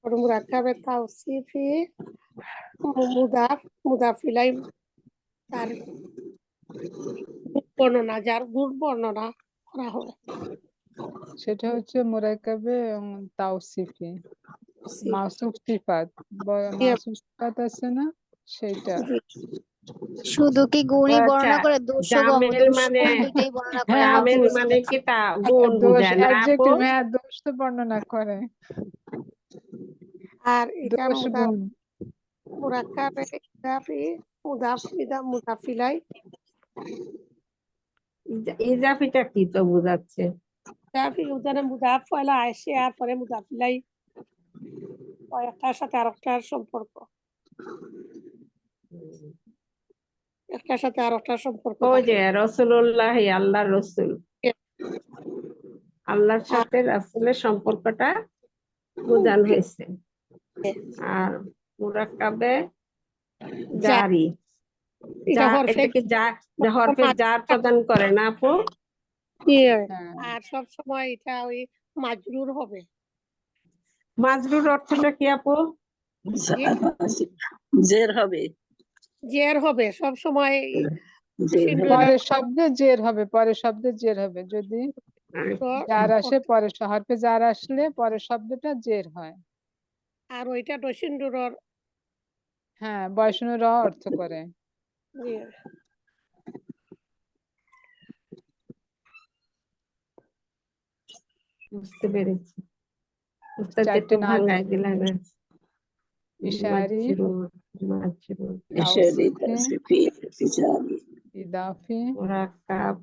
Speaker 4: মুরাক্কাবে তাওসিফি, মুদাফ ইলাই, তার বর্ণনা, যার গুণ বর্ণনা করা হয়।
Speaker 3: সেটা হচ্ছে মুরাক্কাবে তাওসিফি। মাউসুফ সিফাত, মাউসুফ সিফাত আছে না, সেটা।
Speaker 8: শুধু কি গুণই
Speaker 2: আচ্ছা,
Speaker 8: বর্ণনা করে, দোষ ও
Speaker 2: জামেল
Speaker 8: গমদোষ
Speaker 2: মানে,
Speaker 8: গুণ দুইটাই বর্ণনা করে?
Speaker 2: জামেল
Speaker 8: আপু
Speaker 2: মানে কি তা গুণ
Speaker 3: দোষ
Speaker 2: বুঝায় না আপু?
Speaker 3: অ্যাডজেক্টিভ, হ্যাঁ, দোষ তো বর্ণনা করে।
Speaker 4: আর এটা
Speaker 3: দোষ গুণ।
Speaker 4: মুরাক্কাবে ইদাফি, মুদাফ ইলাই।
Speaker 2: ইজাফিটা কি তো বুঝাচ্ছে?
Speaker 4: ইদাফি উদানে মুদাফ পয়লা আসে, আর পরে মুদাফ ইলাই। একটার সাথে আরেকটার সম্পর্ক, একটার সাথে আরেকটার সম্পর্ক
Speaker 2: ওই
Speaker 4: থাকে।
Speaker 2: যে রসুল্লাহ, আল্লাহর রসুল, আল্লাহর সাথে রাসূলের সম্পর্কটা বোঝানো হয়েছে। আর মুরাক্কাবে জারি,
Speaker 4: এটা হরফে
Speaker 2: এটা কি হরফে জার প্রদান করে না আপু?
Speaker 3: হ্যাঁ,
Speaker 4: আর সব সময় এটা ওই মাজরুর হবে।
Speaker 2: মাজরুর অর্থটা কি আপু?
Speaker 5: জের হবে,
Speaker 4: জের হবে সব সময়।
Speaker 3: পরের শব্দে জের হবে, পরের শব্দে জের হবে। যদি যার আসে পরের হরফে যার আসলে পরের শব্দটা জের হয়।
Speaker 4: আর ওইটা ডসিন্ডুরর
Speaker 3: হ্যাঁ, বয়সন্য র অর্থ করে।
Speaker 4: ইয়ে।
Speaker 2: বুঝতে পেরেছি। উস্তাদ
Speaker 3: চারটে
Speaker 2: একটু
Speaker 3: নাম
Speaker 2: ভাঙায় দিলেন।
Speaker 3: ইশারি,
Speaker 2: মাজরুর,
Speaker 3: তাওসিফি, ইদাফি,
Speaker 2: মুরাক্কাব,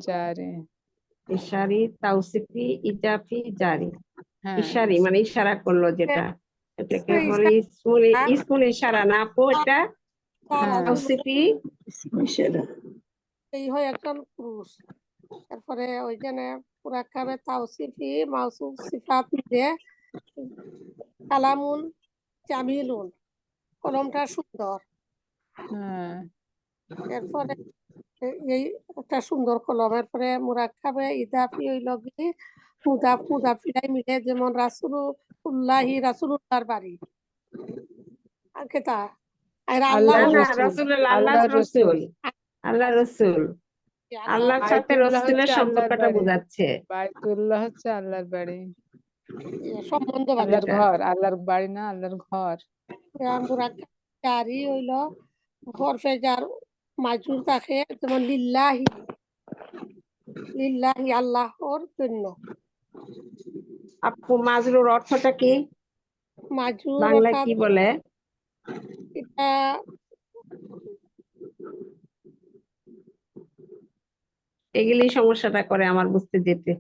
Speaker 3: জারি।
Speaker 2: ইশারি, তাওসিফি, ইজাফি, জারি।
Speaker 3: হ্যাঁ,
Speaker 2: ইশারি মানে ইশারা করলো যেটা, এটাকে
Speaker 4: ইসমে
Speaker 2: বলে ইসমুল
Speaker 4: ইশারা।
Speaker 2: ইসমুল ইশারা না আপু? এটা
Speaker 3: হ্যাঁ।
Speaker 2: তাওসিফি
Speaker 4: এই হয় একজন পুরুষ। তারপরে ওইখানে মুরাক্কাবে তাওসিফি মাউসুফ সিফাত দিয়ে কালামুন জামিলুন, কলমটা সুন্দর।
Speaker 3: হ্যাঁ,
Speaker 4: এরপরে এই একটা সুন্দর কলম। এরপরে মুরাক্কাবে ইদাফি হইল কি মুদাফিরাই মিলে, যেমন রাসূলুল্লাহর বাড়ি আর কেতা আর আল্লাহ
Speaker 2: না
Speaker 3: আল্লাহ
Speaker 2: না,
Speaker 3: রসুল,
Speaker 2: রাসূলুল্লাহ, আল্লাহ
Speaker 3: আল্লাহ
Speaker 2: রসুল,
Speaker 3: রসুল।
Speaker 2: আল্লাহ রসুল, আল্লাহর সাথে
Speaker 3: বাইতুল্লাহ
Speaker 2: রসুলের
Speaker 3: হচ্ছে আল্লাহর
Speaker 2: সম্পর্কটা
Speaker 3: বাড়ি,
Speaker 2: বোঝাচ্ছে।
Speaker 3: বাইতুল্লাহ হচ্ছে আল্লাহর বাড়ি,
Speaker 4: সম্বন্ধ
Speaker 3: আল্লাহর
Speaker 2: আচ্ছা।
Speaker 3: ঘর, আল্লাহর বাড়ি না আল্লাহর ঘর।
Speaker 4: মুরাক্কাবি হইল হরফে জার মাজরুর থাকে, যেমন লিল্লাহি, লিল্লাহি আল্লাহর জন্য।
Speaker 2: আপু মাজরুর অর্থটা কি?
Speaker 4: মাজরুর
Speaker 2: বাংলায়
Speaker 4: অর্থাৎ
Speaker 2: কি বলে?
Speaker 4: এটা
Speaker 2: এগুলি সমস্যাটা করে আমার বুঝতে যেতে,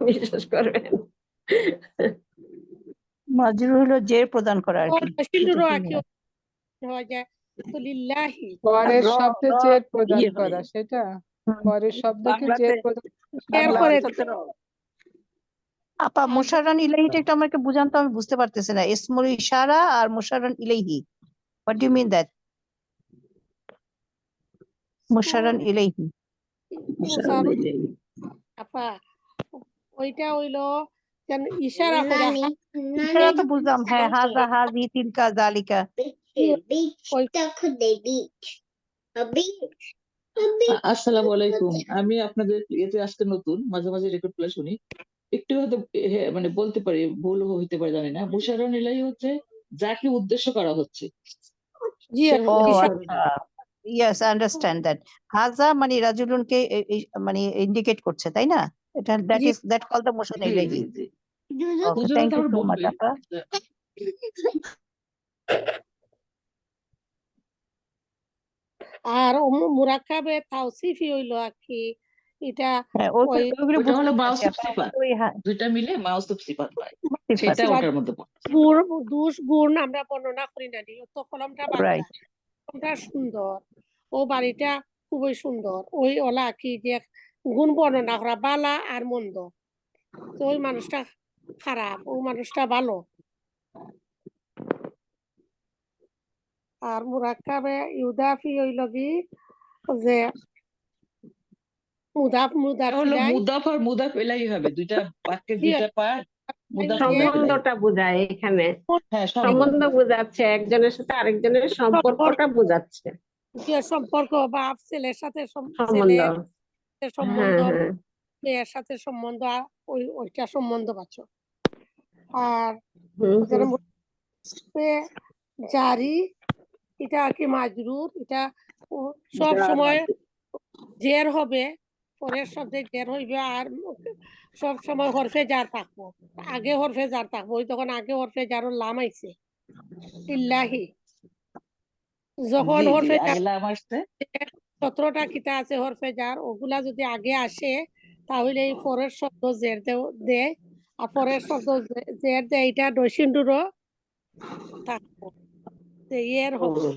Speaker 2: বিশ্বাস করবেন।
Speaker 6: মাজরুর হলো জের প্রদান করা আর কি।
Speaker 4: সিন্দুরও আঁকি হওয়া যায়। তো লিল্লাহি
Speaker 3: পরের
Speaker 6: র
Speaker 3: শব্দে
Speaker 6: র
Speaker 3: জের প্রদান
Speaker 6: ইয়ে হয়।
Speaker 3: করা, সেটা
Speaker 6: হুম।
Speaker 3: পরের শব্দকে
Speaker 6: বাংলাতে
Speaker 3: জের প্রদান
Speaker 4: বের
Speaker 6: বাংলা
Speaker 4: করে
Speaker 6: অর্থটা আপা মুশাররান ইলাইহিটা একটু আমাকে বুঝান তো, আমি বুঝতে পারতেছি না। ইসমুল ইশারা আর মুশাররান ইলাইহি, what do you mean that? মুশাররান ইলাইহি,
Speaker 4: আপা ওইটা হইলো যেন ইশারা করে
Speaker 6: ইশারা তো বুঝলাম, হ্যাঁ, হাজা হাজি তিলকা জালিকা।
Speaker 7: আসসালামু আলাইকুম। আমি আপনাদের এতে আজকে নতুন, মাঝে মাঝে রেকর্ড প্লে শুনি, একটু হয়তো মানে বলতে পারি, ভুল হইতে পারে জানি না। মুশাররফ ইলাহি হচ্ছে যাকে উদ্দেশ্য করা হচ্ছে
Speaker 4: জি
Speaker 7: সে
Speaker 6: ও
Speaker 7: হলো
Speaker 4: ইশারা।
Speaker 6: আচ্ছা, ইয়েস, আন্ডারস্ট্যান্ড দ্যাট। হাজা মানে রাজুলুনকে মানে ইন্ডিকেট করছে, তাই না? এটা দ্যাট
Speaker 4: জি
Speaker 6: is that call the motion
Speaker 7: জি
Speaker 6: ইলাইহি।
Speaker 7: জি জি।
Speaker 6: ওকে,
Speaker 7: হুজুরা
Speaker 6: থ্যাংক ইউ
Speaker 7: তারপর
Speaker 6: সো মাচ
Speaker 7: বলবে
Speaker 6: আপা।
Speaker 4: আর মুরাক্কাবে তাওসিফি হইলো আর কি, এটা
Speaker 6: হ্যাঁ,
Speaker 4: ওই
Speaker 6: ওইগুলো
Speaker 7: ওইটা
Speaker 6: বুঝতে
Speaker 7: হলো
Speaker 6: পেরেছি
Speaker 7: মাউসুফ
Speaker 6: আপা।
Speaker 7: সিফাত,
Speaker 6: ওই হ্যাঁ,
Speaker 7: দুইটা মিলে মাউসুফ সিফাত হয়,
Speaker 6: সিফাত,
Speaker 7: সেটা ওটার মধ্যে পড়ে।
Speaker 4: গুণ আমরা বর্ণনা করি না, তো কলমটা বাংলা,
Speaker 6: রাইট।
Speaker 4: কলমটা সুন্দর, ও বাড়িটা খুবই সুন্দর। ওই ওলা কি যে গুণ বর্ণনা করা বালা আর মন্দ, তো ওই মানুষটা খারাপ, ওই মানুষটা ভালো। আর মুরাক্কাবে ইউদাফি হইল কি যে
Speaker 7: এটা হলো
Speaker 4: মুদাফিলাই
Speaker 7: মুদাফ আর মুদাফ ইলাহি হবে, দুইটা বাক্যের দুইটা পার্ট, মুদাফ মুদাফ ইলাহি।
Speaker 2: সম্বন্ধটা বোঝায় এখানে,
Speaker 7: হ্যাঁ,
Speaker 2: সম্বন্ধ বোঝাচ্ছে, একজনের সাথে আরেকজনের সম্পর্কটা বোঝাচ্ছে,
Speaker 4: সম্পর্ক, বাপ ছেলের সাথে
Speaker 2: সম্বন্ধ।
Speaker 4: ছেলের সম্বন্ধ,
Speaker 2: হ্যাঁ হ্যাঁ।
Speaker 4: মেয়ের সাথে সম্বন্ধ, ওইটা সম্বন্ধ বাচ্চা। আর
Speaker 2: হুম
Speaker 4: যারা
Speaker 2: হুম।
Speaker 4: জারি, এটা আর কি মাজরুর, এটা সব সময় জের হবে, পরের শব্দে জের হইবে, আর সব সময় হরফে জার থাকবো, আগে হরফে জার থাকবো। ওই তখন আগে হরফে জারুর লাম আইছে ইল্লাহি, যখন
Speaker 7: জি জি,
Speaker 4: হরফে জার
Speaker 7: আগলা আমার আসছে।
Speaker 4: 17টা কিতা আছে হরফে জার, ওগুলা যদি আগে আসে তাহলে এই পরের শব্দ জের দেয়, আর পরের শব্দ জের দেয়, এটা ডসিন্ডুরও থাকবো, যে এর হবে।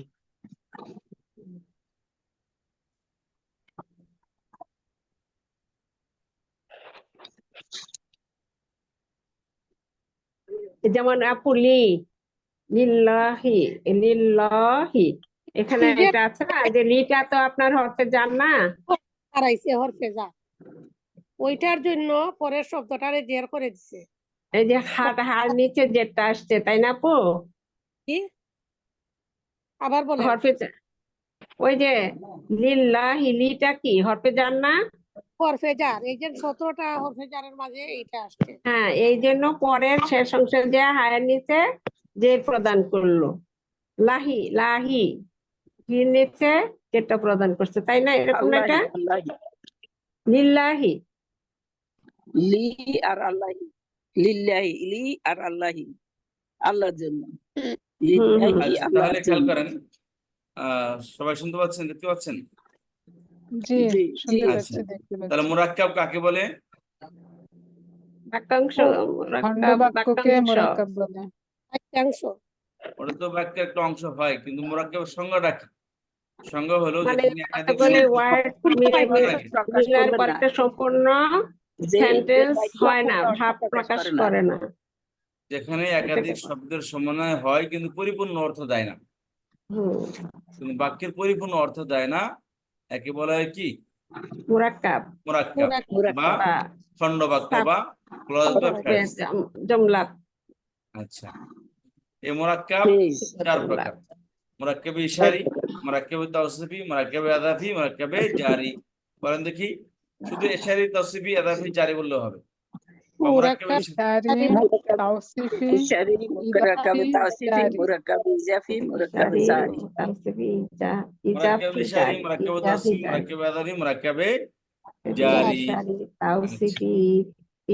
Speaker 2: যেমন আপুলি, লিল্লাহি, লিল্লাহি, এখানে
Speaker 4: এই যে
Speaker 2: এটা আছে না যে লিটা তো আপনার হরফে যান না,
Speaker 4: হারাইছে হরফে জার, ওইটার জন্য পরের শব্দটারে জের করে দিছে।
Speaker 2: এই যে হার নিচে যেটা আসছে, তাই না আপু?
Speaker 4: কি আবার বলেন?
Speaker 2: হরফে ওই যে লিল্লাহি, লিটা কি হরফে যান না?
Speaker 4: হরফে জার, এই যে 17টা হরফে জারের মাঝে এইটা আসছে।
Speaker 2: হ্যাঁ, এই জন্য পরের শেষ অংশে যে হায়ের নিচে যে প্রদান করলো, লাহি লাহি হির নিচে যেটা প্রদান করছে, তাই না? এরকম না এটা? লিল্লাহি।
Speaker 9: লি আর আল্লাহি, লিল্লাহি, লি আর আল্লাহি, আল্লাহর জন্য, লিল্লাহি
Speaker 1: আচ্ছা,
Speaker 9: আল্লাহর
Speaker 1: তাহলে খেয়াল
Speaker 9: জন্য।
Speaker 1: করেন, সবাই শুনতে পাচ্ছেন, দেখতে পাচ্ছেন?
Speaker 3: জি
Speaker 9: জি,
Speaker 3: শুনতে
Speaker 9: জি।
Speaker 3: পাচ্ছি,
Speaker 1: আচ্ছা,
Speaker 3: দেখতে
Speaker 1: তাহলে
Speaker 3: পাচ্ছি।
Speaker 1: মুরাক্কাব কাকে বলে?
Speaker 2: বাক্যাংশ,
Speaker 3: খণ্ড
Speaker 2: মুরাক্কাব
Speaker 3: বাক্যকে
Speaker 2: বাক্যাংশ।
Speaker 3: মোরাক্কাব বলে।
Speaker 4: বাক্যাংশ
Speaker 1: ওটা তো বাক্যের একটা অংশ হয়, কিন্তু মুরাক্কাবের সংজ্ঞাটা কি? সংজ্ঞা হলো
Speaker 2: মানে
Speaker 1: যেখানে একাধিক
Speaker 2: কতগুলি
Speaker 1: শব্দ
Speaker 2: ওয়ার্ড
Speaker 9: প্রকাশ
Speaker 2: মিলার
Speaker 9: করবেন
Speaker 2: পর
Speaker 9: না।
Speaker 2: একটা সম্পূর্ণ
Speaker 9: যে
Speaker 2: সেন্টেন্স
Speaker 9: বাক্য
Speaker 2: হয় না,
Speaker 9: অর্থ
Speaker 2: ভাব
Speaker 9: প্রকাশ
Speaker 2: প্রকাশ
Speaker 9: করে না।
Speaker 2: করে না।
Speaker 1: যেখানে একাধিক শব্দের সমন্বয় হয় কিন্তু পরিপূর্ণ অর্থ দেয় না,
Speaker 2: হুম,
Speaker 1: কিন্তু বাক্যের পরিপূর্ণ অর্থ দেয় না, একে বলা হয় কি?
Speaker 2: মুরাক্কাব
Speaker 1: মুরাক্কাব বা
Speaker 9: মুরাক্কাব
Speaker 2: বা
Speaker 1: খণ্ড বাক্য বা ক্লজ বা ফ্রেজ।
Speaker 2: জমলাত।
Speaker 1: আচ্ছা, এই মুরাক্কাব
Speaker 9: Please,
Speaker 1: চার
Speaker 2: জমলাত।
Speaker 1: প্রকার: মুরাক্কাবে ইশারি, মুরাক্কাবে তাওসিফি, মুরাক্কাবে আদাফি, মুরাক্কাবে জারি। বলেন দেখি, শুধু ইশারি, তাওসিফি, আদাফি, জারি বললেও হবে? বা মুরাক্কাবে
Speaker 4: মুরাক্কাব
Speaker 3: ইশারি,
Speaker 9: মুরাক্কাব
Speaker 3: তাওসিফি,
Speaker 9: ইশারি, মুরাক্কাব
Speaker 3: ইজাফি,
Speaker 9: তাওসিফি,
Speaker 3: জারি।
Speaker 9: মুরাক্কাব ইজাফি, মুরাক্কাব
Speaker 2: ইশারি,
Speaker 9: জারি।
Speaker 2: তাওসিফি,
Speaker 1: মুরাক্কাবে
Speaker 2: ইজাফি,
Speaker 1: ইশারি,
Speaker 2: জারি,
Speaker 1: মুরাক্কাবে
Speaker 2: ইজাফি,
Speaker 1: তাওসিফি,
Speaker 2: জারি,
Speaker 1: মুরাক্কাবে আদাফি, মুরাক্কাবে জারি।
Speaker 2: ইশারি,
Speaker 1: আচ্ছা,
Speaker 2: তাওসিফি,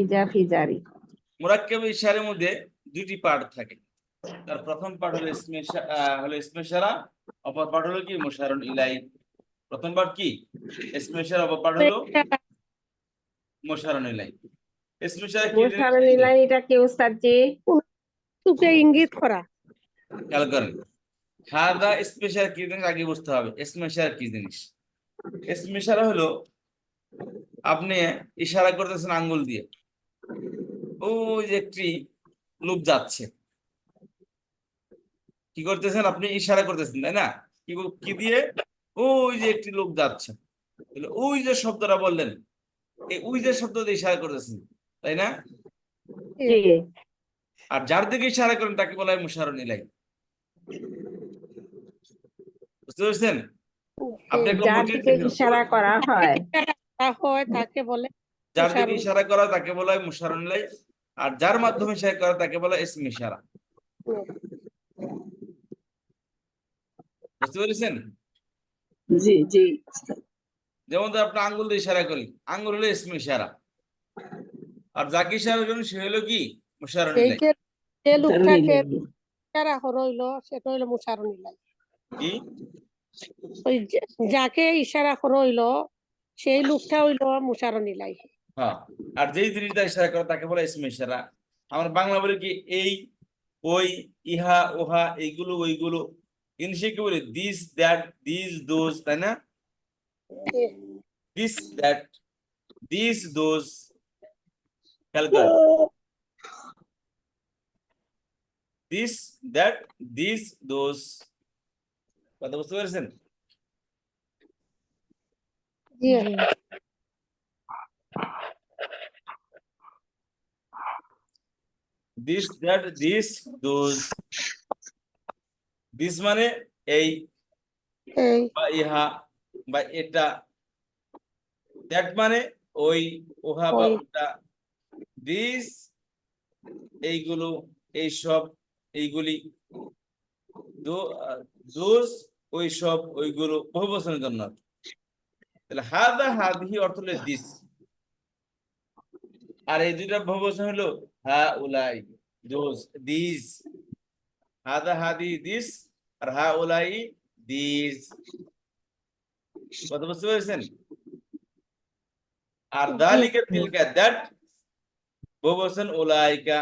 Speaker 2: ইজাফি, জারি।
Speaker 1: মুরাক্কাবে ইশারের মধ্যে দুটি পার্ট থাকে। তার প্রথম পার্ট হলো ইসমে ইশারা, অপর পার্ট হলো কি? মুশারুন ইলাই। প্রথম পার্ট কি? ইসমে ইশারা, অপর পার্ট হলো মুশারুন ইলাই। ইসমে ইশারা কি জিনিস
Speaker 2: মুশারুল
Speaker 1: জানেন?
Speaker 2: ইলাহিটা কি উস্তাদ জি?
Speaker 4: তুকে ইঙ্গিত করা।
Speaker 1: খেয়াল করেন, হাদা স্পেশাল কি জিনিস আগে বুঝতে হবে। ইসমে ইশারা কি জিনিস? ইসমে ইশারা হলো আপনি ইশারা করতেছেন আঙ্গুল দিয়ে, ওই যে একটি লোক যাচ্ছে। কি করতেছেন? আপনি ইশারা করতেছেন, তাই না? কি দিয়ে? ওই যে একটি লোক যাচ্ছে। তাহলে ওই যে শব্দটা বললেন, এই ওই যে শব্দ দিয়ে ইশারা করতেছেন, তাই না?
Speaker 2: জি।
Speaker 1: আর যার দিকে ইশারা করেন তাকে বলা হয় মুশারুন ইলাই। বুঝতে পেরেছেন? আপনি একটা
Speaker 2: যার
Speaker 1: মসজিদ
Speaker 2: দিকে ইশারা করা হয়,
Speaker 4: হয় তাকে বলে
Speaker 1: যার দিকে
Speaker 4: মুশারুন।
Speaker 1: ইশারা করা তাকে বলা হয় মুশারুন ইলাই, আর যার মাধ্যমে ইশারা করা তাকে বলা হয় ইসমে ইশারা। বুঝতে পেরেছেন?
Speaker 9: জি, জি।
Speaker 1: যেমন ধর আপনি আঙ্গুল দিয়ে ইশারা করি, আঙ্গুল হলো ইসমে ইশারা, আর যাকে ইশারা করেন সে হলো কি? মুশারুন
Speaker 4: এই
Speaker 1: ইলাই।
Speaker 4: যে লোকটাকে
Speaker 9: মুশারুন ইলাহি।
Speaker 4: ইশারা হইলো সেটা হইলো মুশারুন ইলাই।
Speaker 1: কি?
Speaker 4: ওই যাকে ইশারা হইলো সেই লোকটা হইলো মুশারুন ইলাই।
Speaker 1: হ্যাঁ, আর যেই জিনিসটা ইশারা করে তাকে বলে ইসমে ইশারা। আমরা বাংলা বলি কি? এই, ওই, ইহা, ওহা, এইগুলো, ওইগুলো। ইংলিশে কি বলি? দিস, দ্যাট, দিস, দোজ, তাই না? This, that, this, those. খেয়াল করেন, দিস, দ্যাট, দিস, দোজ। কথা বুঝতে পেরেছেন?
Speaker 4: জি।
Speaker 1: This, that, this, those. This মানে এই
Speaker 4: এই
Speaker 1: বা ইহা বা এটা। দ্যাট মানে ওই, ওহা বা
Speaker 4: ওই।
Speaker 1: ওটা। দিস এইগুলো, এইসব, এইগুলি। দোজ ওইসব, ওইগুলো, বহুবচনের জন্য। তাহলে হাদা হাদিহি অর্থ হলো দিস, আর এই দুইটা বহুবচন হলো হা উলাই, দোজ, দিস। হাদা হাদি দিস, আর হা উলাই দিস। কথা বুঝতে পেরেছেন? আর দালিকা তিলকা দ্যাট, বহুবচন উলাইকা।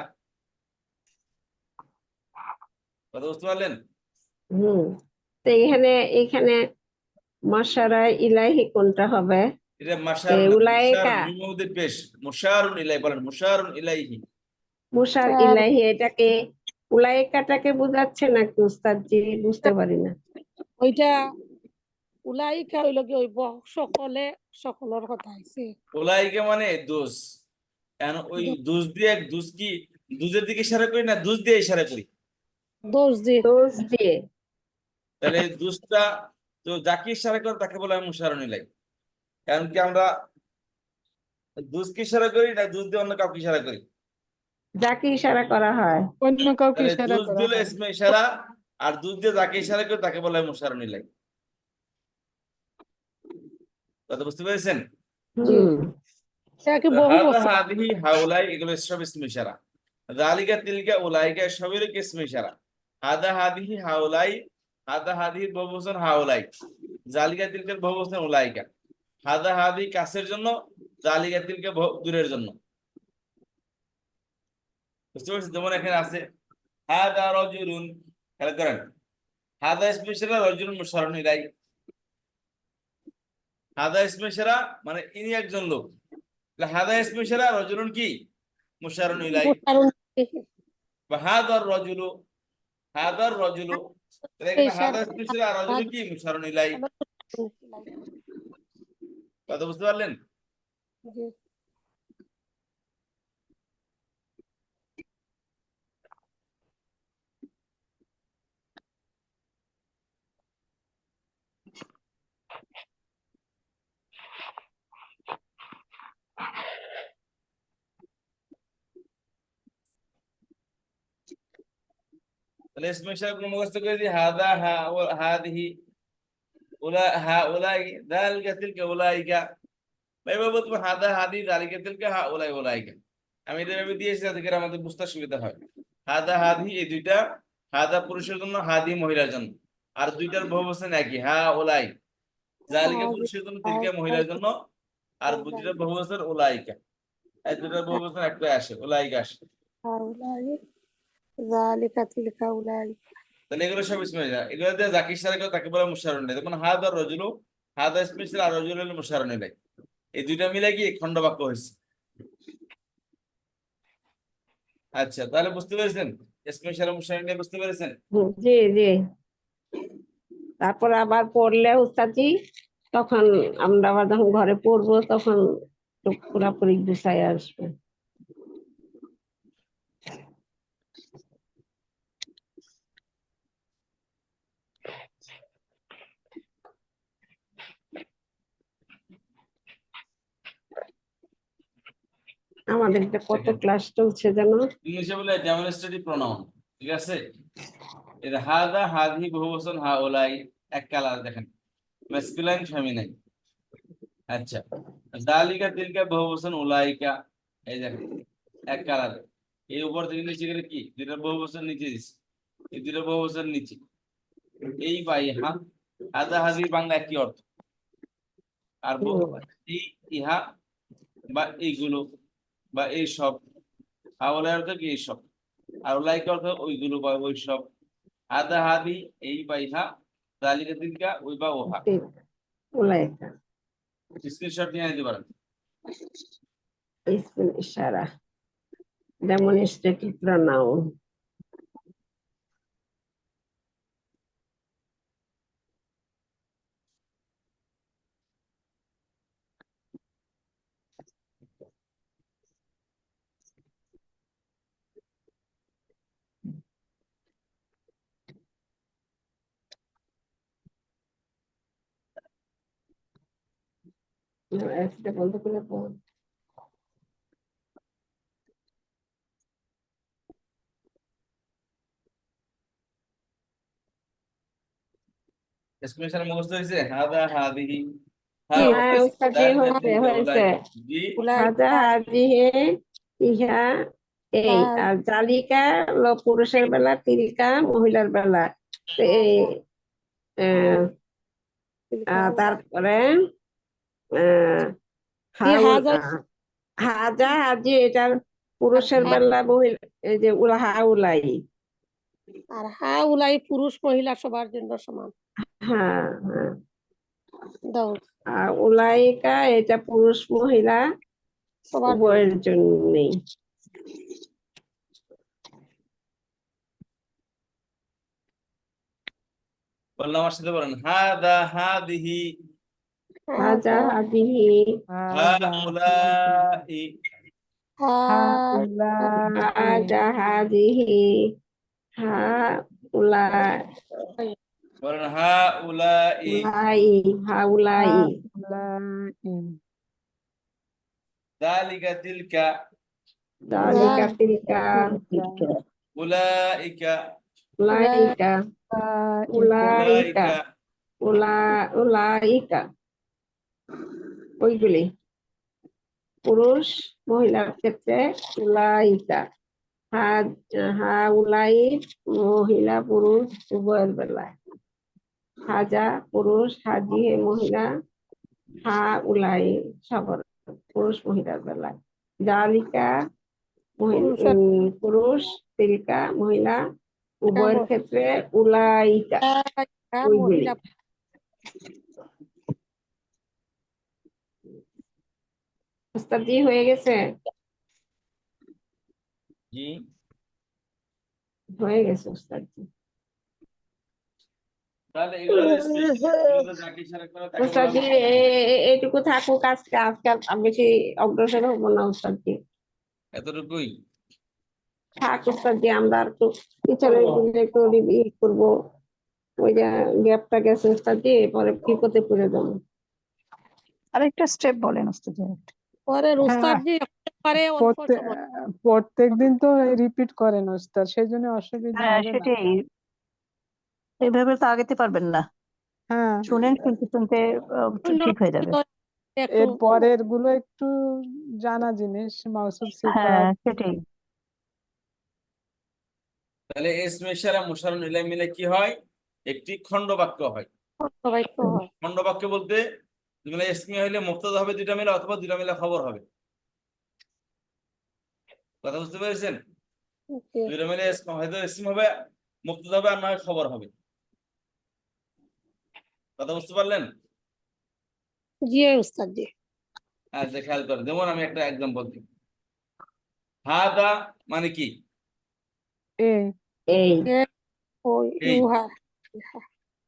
Speaker 1: কথা বুঝতে পারলেন?
Speaker 2: হুম। তো এখানে এখানে মশারা ইলাহি কোনটা হবে?
Speaker 1: এটা মাশারুন,
Speaker 2: উলাইকা,
Speaker 1: মিমুদের পেশ। মুশারুন ইলাই বলেন, মুশারুন ইলাইহি।
Speaker 2: মুশার
Speaker 4: আর
Speaker 2: ইলাহি এটাকে উলাইকাটাকে বোঝাচ্ছে নাকি উস্তাদ জি? বুঝতে পারি না।
Speaker 4: ওইটা উলাইকা হইলো কি ওই সকলে সকলের কথা আইছে।
Speaker 1: উলাইকা মানে দোষ। এখন ওই দোষ দিয়ে, দোষ কি দুজের দিকে ইশারা করি না, দোষ দিয়ে ইশারা করি?
Speaker 4: দোষ দিয়ে।
Speaker 2: দোষ দিয়ে।
Speaker 1: তাহলে দোষটা তো যাকে ইশারা করে তাকে বলা হয় মুশারুন ইলাই। কারণ কি আমরা দুজকে ইশারা করি না দুজ দিয়ে অন্য কাউকে ইশারা করি?
Speaker 2: যাকে ইশারা করা হয়।
Speaker 3: অন্য কাউকে
Speaker 1: তাহলে
Speaker 3: ইশারা
Speaker 1: দুজ
Speaker 3: করা
Speaker 1: দিলে
Speaker 3: হয়।
Speaker 1: ইসমে ইশারা, আর দুজ দিয়ে যাকে ইশারা করি তাকে বলা হয় মুশারুন ইলাইহি। কথা বুঝতে পেরেছেন?
Speaker 2: হুম
Speaker 4: এটা কি বহু
Speaker 1: হাদা
Speaker 4: বচন?
Speaker 1: হাদিহি হাউলাই এগুলো সব ইসমে ইশারা। যালিকা তিলকা উলাইকা সবেরও কি ইসমে ইশারা। হাদা হাদিহি হাউলাই, হাদা হাদিহির বহুবচন হাউলাই, জালিকা তিলকার বহুবচন উলাইকা। হাদা হাদি কাছের জন্য, জালিকা তিলকা দূরের জন্য। বুঝতে পারছেন? যেমন এখানে আছে হাদা রাজুলুন, খেয়াল করেন হাদা ইসমে ইশারা, রাজুলুন মুশারুন ইলাইহি। হাদা ইসমে ইশারা মানে ইনি একজন লোক, তাহলে হাদা ইসমে ইশারা, রাজুলুন কি মুশারুন ইলাইহি।
Speaker 4: মুশারুন
Speaker 1: বা হাদার রাজুলু, হাদার রাজুলু, তাহলে এখানে হাদা ইসমে ইশারা আর রাজুলু কি মুশারুন ইলাইহি। কথা বুঝতে পারলেন?
Speaker 4: জি।
Speaker 1: তাহলে ইসমে ইশারা গুলো মুখস্থ করে দিই। হাদা হাদিহি উলাই যালিকা তিলকা উলাইকা। ভাই বাবু তুমি হাদা হাদি যালিকা তিলকা উলাইকা, আমি এটা ভেবে দিয়েছি যাতে করে আমাদের বুঝতে সুবিধা হয়। হাদা হাদি এই দুইটা, হাদা পুরুষের জন্য, হাদি মহিলার জন্য, আর দুইটার বহুবচন একই উলাই। জালিকা পুরুষের জন্য, তিলকা মহিলার জন্য, আর দুইটার বহুবচন উলাইকা। এই দুইটার বহুবচন একটাই আসে, উলাইকা আসে।
Speaker 4: যালিকা তিলকা উলাইকা।
Speaker 1: তাহলে এগুলো সব ইসমে ইশারা। এগুলো দিয়ে যাকে ইশারা করে তাকে বলা মুশারুন ইলাইহি। দেখুন হাদা রাজুলু, হাদা ইসমে ইশারা আর রাজুলু হলো মুশারুন ইলাইহি। এই দুইটা মিলে কি খন্ড বাক্য হয়েছে। আচ্ছা, তাহলে বুঝতে পেরেছেন ইসমে ইশারা মুশারুন ইলাইহি বুঝতে পেরেছেন?
Speaker 2: জি জি। তারপর আবার পড়লে উস্তাদজি, তখন আমরা আবার যখন ঘরে পড়বো তখন পুরাপুরি গুছাই আসবে। আমাদের এটা কত ক্লাস চলছে জানো?
Speaker 1: ইংলিশে বলে ডেমনস্ট্রেটিভ প্রোনাউন, ঠিক আছে? এটা হাদা হাদিহি বহুবচন হাউলাই, এক কালার দেখেন, ম্যাসকুলাইন ফেমিনাইন। আচ্ছা, যালিকা তিলকা বহুবচন উলাইকা, এই দেখেন এক কালার। এই উপর থেকে নিচে গেলে কি দুইটা বহুবচন নিচে দিচ্ছে, এই দুইটা বহুবচন নিচে। এই বাইহা হাদা হাদি বাংলা একই অর্থ, আর এই ইহা বা এইগুলো বা এই সব, হাওলাই অর্থ কি এই সব, আর উলাইকা অর্থ ওইগুলো বা ওই সব। হাদা হাদি এই বাইহা, জালিকা তিলকা ওই বা ওহা।
Speaker 2: উলাইকা
Speaker 1: স্ক্রিনশট নিয়ে নিতে পারেন।
Speaker 2: ইসমে ইশারা, ডেমনস্ট্রেটিভ প্রোনাউন। একটা বন্ধ করে পড়।
Speaker 1: ইসমে ইশারা মুখস্থ হয়েছে? হাদা হাদিহি
Speaker 2: হ্যাঁ উস্তাদজি, হয়েছে।
Speaker 1: জি।
Speaker 2: হাজা হাজিহে ইহা এই, আর জালিকা হলো পুরুষের বেলা, তিলকা মহিলার বেলা। তো এই তারপরে হাজা হাজি এটার পুরুষের বেলা, মহিলা এই যে হাউলাই।
Speaker 4: আর হাউলাই পুরুষ মহিলা সবার জন্য সমান।
Speaker 2: হ্যাঁ হ্যাঁ।
Speaker 4: দাও
Speaker 2: আর উলাইকা এটা পুরুষ মহিলা
Speaker 4: সবার
Speaker 2: উভয়ের জন্যই।
Speaker 1: বললাম আমার সাথে বলেন হাদা হাদিহি
Speaker 2: হাজা হাজিহি
Speaker 1: হাউলাই।
Speaker 2: হাজা হাজিহি হাউলাই।
Speaker 1: বলেন হাউলাই।
Speaker 2: হাউলাই।
Speaker 1: যালিকা তিলকা
Speaker 2: যালিকা তিলকা
Speaker 1: উলাইকা
Speaker 2: উলাইকা উলাইকা
Speaker 1: উলাইকা
Speaker 2: উলাইকা ওইগুলি পুরুষ মহিলার ক্ষেত্রে উলাইকা হা উলাই মহিলা পুরুষ উভয়ের বেলায় হাজা পুরুষ হাজি মহিলা হা উলাই সবর পুরুষ মহিলার বেলায় জালিকা
Speaker 4: পুরুষের
Speaker 2: পুরুষ তিলকা মহিলা উভয়ের ক্ষেত্রে উলাইকা ওইগুলি
Speaker 4: মহিলা
Speaker 2: ওস্তাদ হয়ে গেছে
Speaker 1: জি
Speaker 2: হয়ে গেছে ওস্তাদ
Speaker 1: তাহলে এগুলো এগুলো যাকে ইশারা করে তাকে বলা
Speaker 2: ওস্তাদ
Speaker 1: হয়
Speaker 2: এইটুকু থাকুক আজকে আজকে আর বেশি অগ্রসর হবো না ওস্তাদ
Speaker 1: এতটুকুই।
Speaker 2: থাক ওস্তাদ আমরা আর একটু পিছনে একটু ই করবো ওই যে গ্যাপটা গেছে ওস্তাদ পরে বিপদে পড়ে যাবো
Speaker 6: আরেকটা স্টেপ বলেন ওস্তাদ
Speaker 4: পরের উস্তাদ জি পারে অল্প সময়
Speaker 3: প্রত্যেকদিন তো রিপিট করেন ওস্তাদ, সেই জন্য অসুবিধা
Speaker 6: হ্যাঁ
Speaker 3: হবে না।
Speaker 6: সেটাই, এইভাবে তো আগাতে পারবেন না,
Speaker 3: হ্যাঁ,
Speaker 6: শুনেন শুনতে শুনতে ঠিক হয়ে যাবে।
Speaker 4: একটু
Speaker 3: এর পরের গুলো একটু জানা জিনিস, মাউসুল
Speaker 6: হ্যাঁ
Speaker 3: সিফাত।
Speaker 6: সেটাই।
Speaker 1: তাহলে ইসমে ইশারা মুশাররুন ইলাইহি মিলে কি হয়? একটি খণ্ড বাক্য হয়।
Speaker 4: সবাই তো হয়
Speaker 1: খণ্ড বাক্য বলতে জুমলা ইসমিয়া হইলে মুবতাদা হবে দুইটা মিলে অথবা দুইটা মিলে খবর হবে। কথা বুঝতে পেরেছেন? দুইটা মিলে হয়তো ইসম হবে, মুবতাদা হবে, আর না হয় খবর হবে। কথা বুঝতে পারলেন?
Speaker 4: জি উস্তাদ জি
Speaker 1: আচ্ছা খেয়াল করেন, যেমন আমি একটা এক্সাম্পল দিই। হাদা মানে কি?
Speaker 3: এই
Speaker 2: এই
Speaker 4: ওই
Speaker 1: এই।
Speaker 4: ইউহা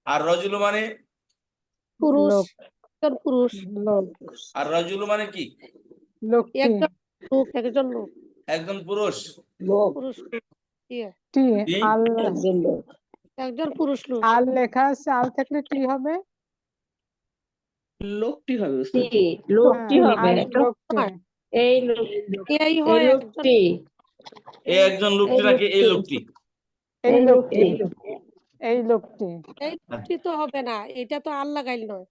Speaker 1: আর রজুলু মানে?
Speaker 4: পুরুষ
Speaker 3: লোক,
Speaker 4: একজন পুরুষ
Speaker 3: লোক,
Speaker 1: আর রজুলু মানে কি?
Speaker 3: লোকটি,
Speaker 4: একজন লোক একজন লোক
Speaker 1: একজন পুরুষ।
Speaker 9: লোক
Speaker 4: পুরুষ লোক। ইয়ে,
Speaker 3: টি,
Speaker 1: টি?
Speaker 3: আল,
Speaker 9: একজন লোক
Speaker 4: একজন পুরুষ লোক
Speaker 3: আল লেখা আছে, আল থাকলে টি হবে।
Speaker 9: লোকটি হবে উস্তাদ।
Speaker 2: লোকটি
Speaker 3: হ্যাঁ,
Speaker 2: হবে
Speaker 3: আল লোকটি।
Speaker 2: এই লোক
Speaker 4: এই
Speaker 2: এই
Speaker 4: হয় একজন
Speaker 2: লোকটি
Speaker 1: এই একজন লোকটি নাকি এই লোকটি?
Speaker 3: এই
Speaker 2: এই
Speaker 3: লোকটি,
Speaker 2: লোকটি
Speaker 3: এই লোকটি।
Speaker 4: এই লোকটি তো হবে না, এটা তো আল্লাহ গাইল নয়।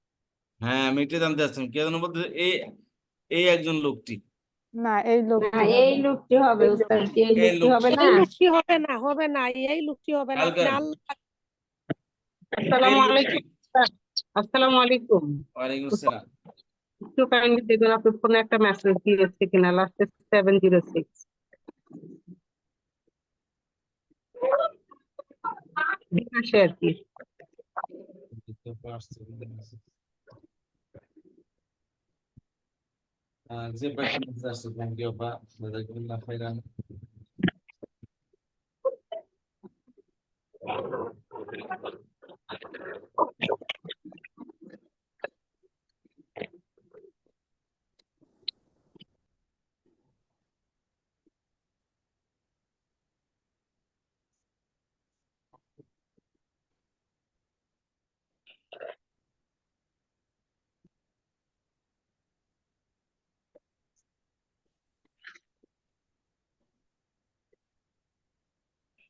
Speaker 1: হ্যাঁ আমি এটা জানতে চাচ্ছিলাম, কে যেন বলতে এই এই একজন লোকটি।
Speaker 3: না, এই
Speaker 2: না
Speaker 3: লোকটি
Speaker 2: এই
Speaker 3: হবে।
Speaker 2: লোকটি হবে উস্তাদ এই
Speaker 1: এই
Speaker 2: লোকটি হবে
Speaker 1: লোকটি।
Speaker 2: না
Speaker 4: এই লোকটি হবে না, হবে না, এই লোকটি হবে না, আপনি
Speaker 1: কালকে
Speaker 4: আল্লাহ
Speaker 1: এই
Speaker 2: আসসালামু
Speaker 1: লোকটি।
Speaker 2: আলাইকুম আসসালামু আলাইকুম
Speaker 1: ওয়ালাইকুম আসসালাম।
Speaker 2: একটু কাইন্ডলি দেখুন আপনার ফোনে একটা মেসেজ দিয়েছে কিনা লাস্টে 706 বিকাশে আর কি
Speaker 1: যে পার্সেন্ট আছে থ্যাংক ইউ আপা, জাযাকুমুল্লাহ খাইরান।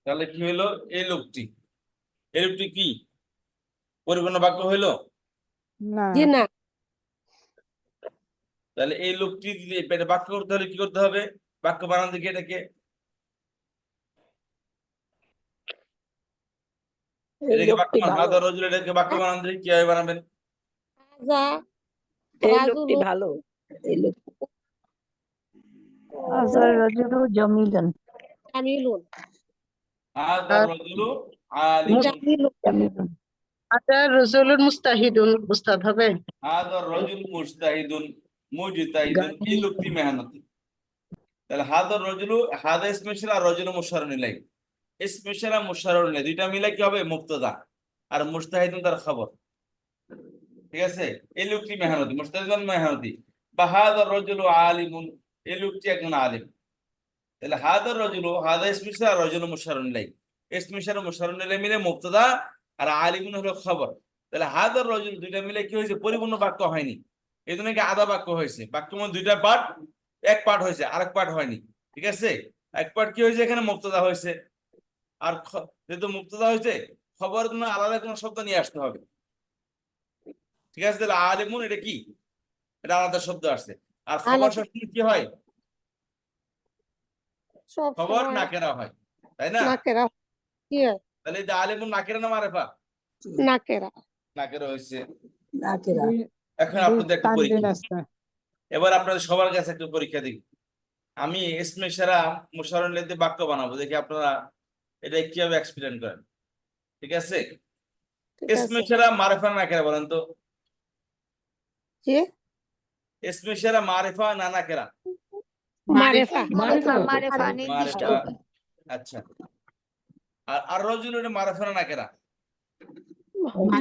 Speaker 1: তাহলে কি হইলো? এই লোকটি, এই লোকটি কি পরিপূর্ণ বাক্য হইলো?
Speaker 3: না,
Speaker 4: জি না
Speaker 1: তাহলে এই লোকটি যদি এটা বাক্য করতে হলে কি করতে হবে? বাক্য বানান দেখে এটাকে,
Speaker 9: এই
Speaker 1: এটাকে বাক্য
Speaker 9: লোকটি ভালো,
Speaker 1: হাদা রজুল, এটাকে বাক্য বানান দেখে কিভাবে বানাবেন?
Speaker 4: যা
Speaker 9: এই লোকটি ভালো, এই লোক
Speaker 6: আজার রাজুলু জামিলান,
Speaker 4: জামিলুন
Speaker 1: হাদা রজুলু আলিমুন।
Speaker 4: জামিলুন
Speaker 6: জামিলান।
Speaker 2: আচ্ছা রসুলুল মুস্তাহিদুন উস্তাদ হবে
Speaker 1: হাদা রজুল মুজতাহিদুন মুজতাহিদুন, এই লোকটি মেহনতি। তাহলে হাদা রজুলু, হাদা ইসমে ইশারা আর রজুলু মুশাররুন ইলাইহি। ইসমে ইশারা মুশাররুন ইলাইহি দুইটা মিলে কি হবে? মুবতাদা, আর মুজতাহিদুন তার খবর। ঠিক আছে? এই লোকটি মেহনতি, মুজতাহিদুন মেহনতি। বা হাদা রজুলু আলিমুন, এই লোকটি একজন আলিম। তাহলে হাদা রজুলু, হাদা ইসমে ইশারা আর রজুলু মুশাররুন ইলাইহি, ইসমে ইশারা মুশাররুন ইলাইহি মিলে মুবতাদা, আর আলিমুন হলো খবর। তাহলে হাদা রজুল দুইটা মিলে কি হয়েছে? পরিপূর্ণ বাক্য হয়নি, এই জন্য কি আধা বাক্য হয়েছে। বাক্য মধ্যে দুইটা পার্ট, এক পার্ট হয়েছে, আরেক পার্ট হয়নি, ঠিক আছে? এক পার্ট কি হয়েছে, এখানে মুক্তদা হয়েছে, আর যেহেতু মুক্তদা হয়েছে খবরের জন্য আলাদা কোনো শব্দ নিয়ে আসতে হবে, ঠিক আছে? তাহলে আলিমুন এটা কি, এটা আলাদা শব্দ আসছে। আর খবর
Speaker 4: আলাদা।
Speaker 1: সবসময় কি হয়,
Speaker 4: সব
Speaker 1: খবর
Speaker 4: সময়
Speaker 1: নাকেরা হয়, তাই না?
Speaker 4: নাকেরা। জি
Speaker 1: তাহলে এটা আলিমুন নাকেরা না মারেফা?
Speaker 4: নাকেরা।
Speaker 1: নাকেরা হয়েছে।
Speaker 9: নাকেরা।
Speaker 3: দুই-
Speaker 1: এখন
Speaker 3: দুই
Speaker 1: আপনাদের একটা
Speaker 3: তানবিন
Speaker 1: পরীক্ষা,
Speaker 3: আছে।
Speaker 1: এবার আপনাদের সবার কাছে একটা পরীক্ষা দিই। আমি ইসমে ইশারা মুশাররহতে বাক্য বানাবো, দেখি আপনারা এটা কিভাবে এক্সপ্লেন করেন, ঠিক আছে?
Speaker 4: ঠিক
Speaker 1: ইসমে
Speaker 4: আছে।
Speaker 1: ইশারা মারিফা না নাকেরা বলেন তো?
Speaker 4: জি
Speaker 1: ইসমে ইশারা মারিফা না নাকেরা?
Speaker 4: মারেফা।
Speaker 7: মারিফা হবে।
Speaker 6: মারেফা নির্দিষ্ট
Speaker 1: মারিফা।
Speaker 6: হবে।
Speaker 1: আচ্ছা, আর রজুল এটা মারিফা না নাকেরা?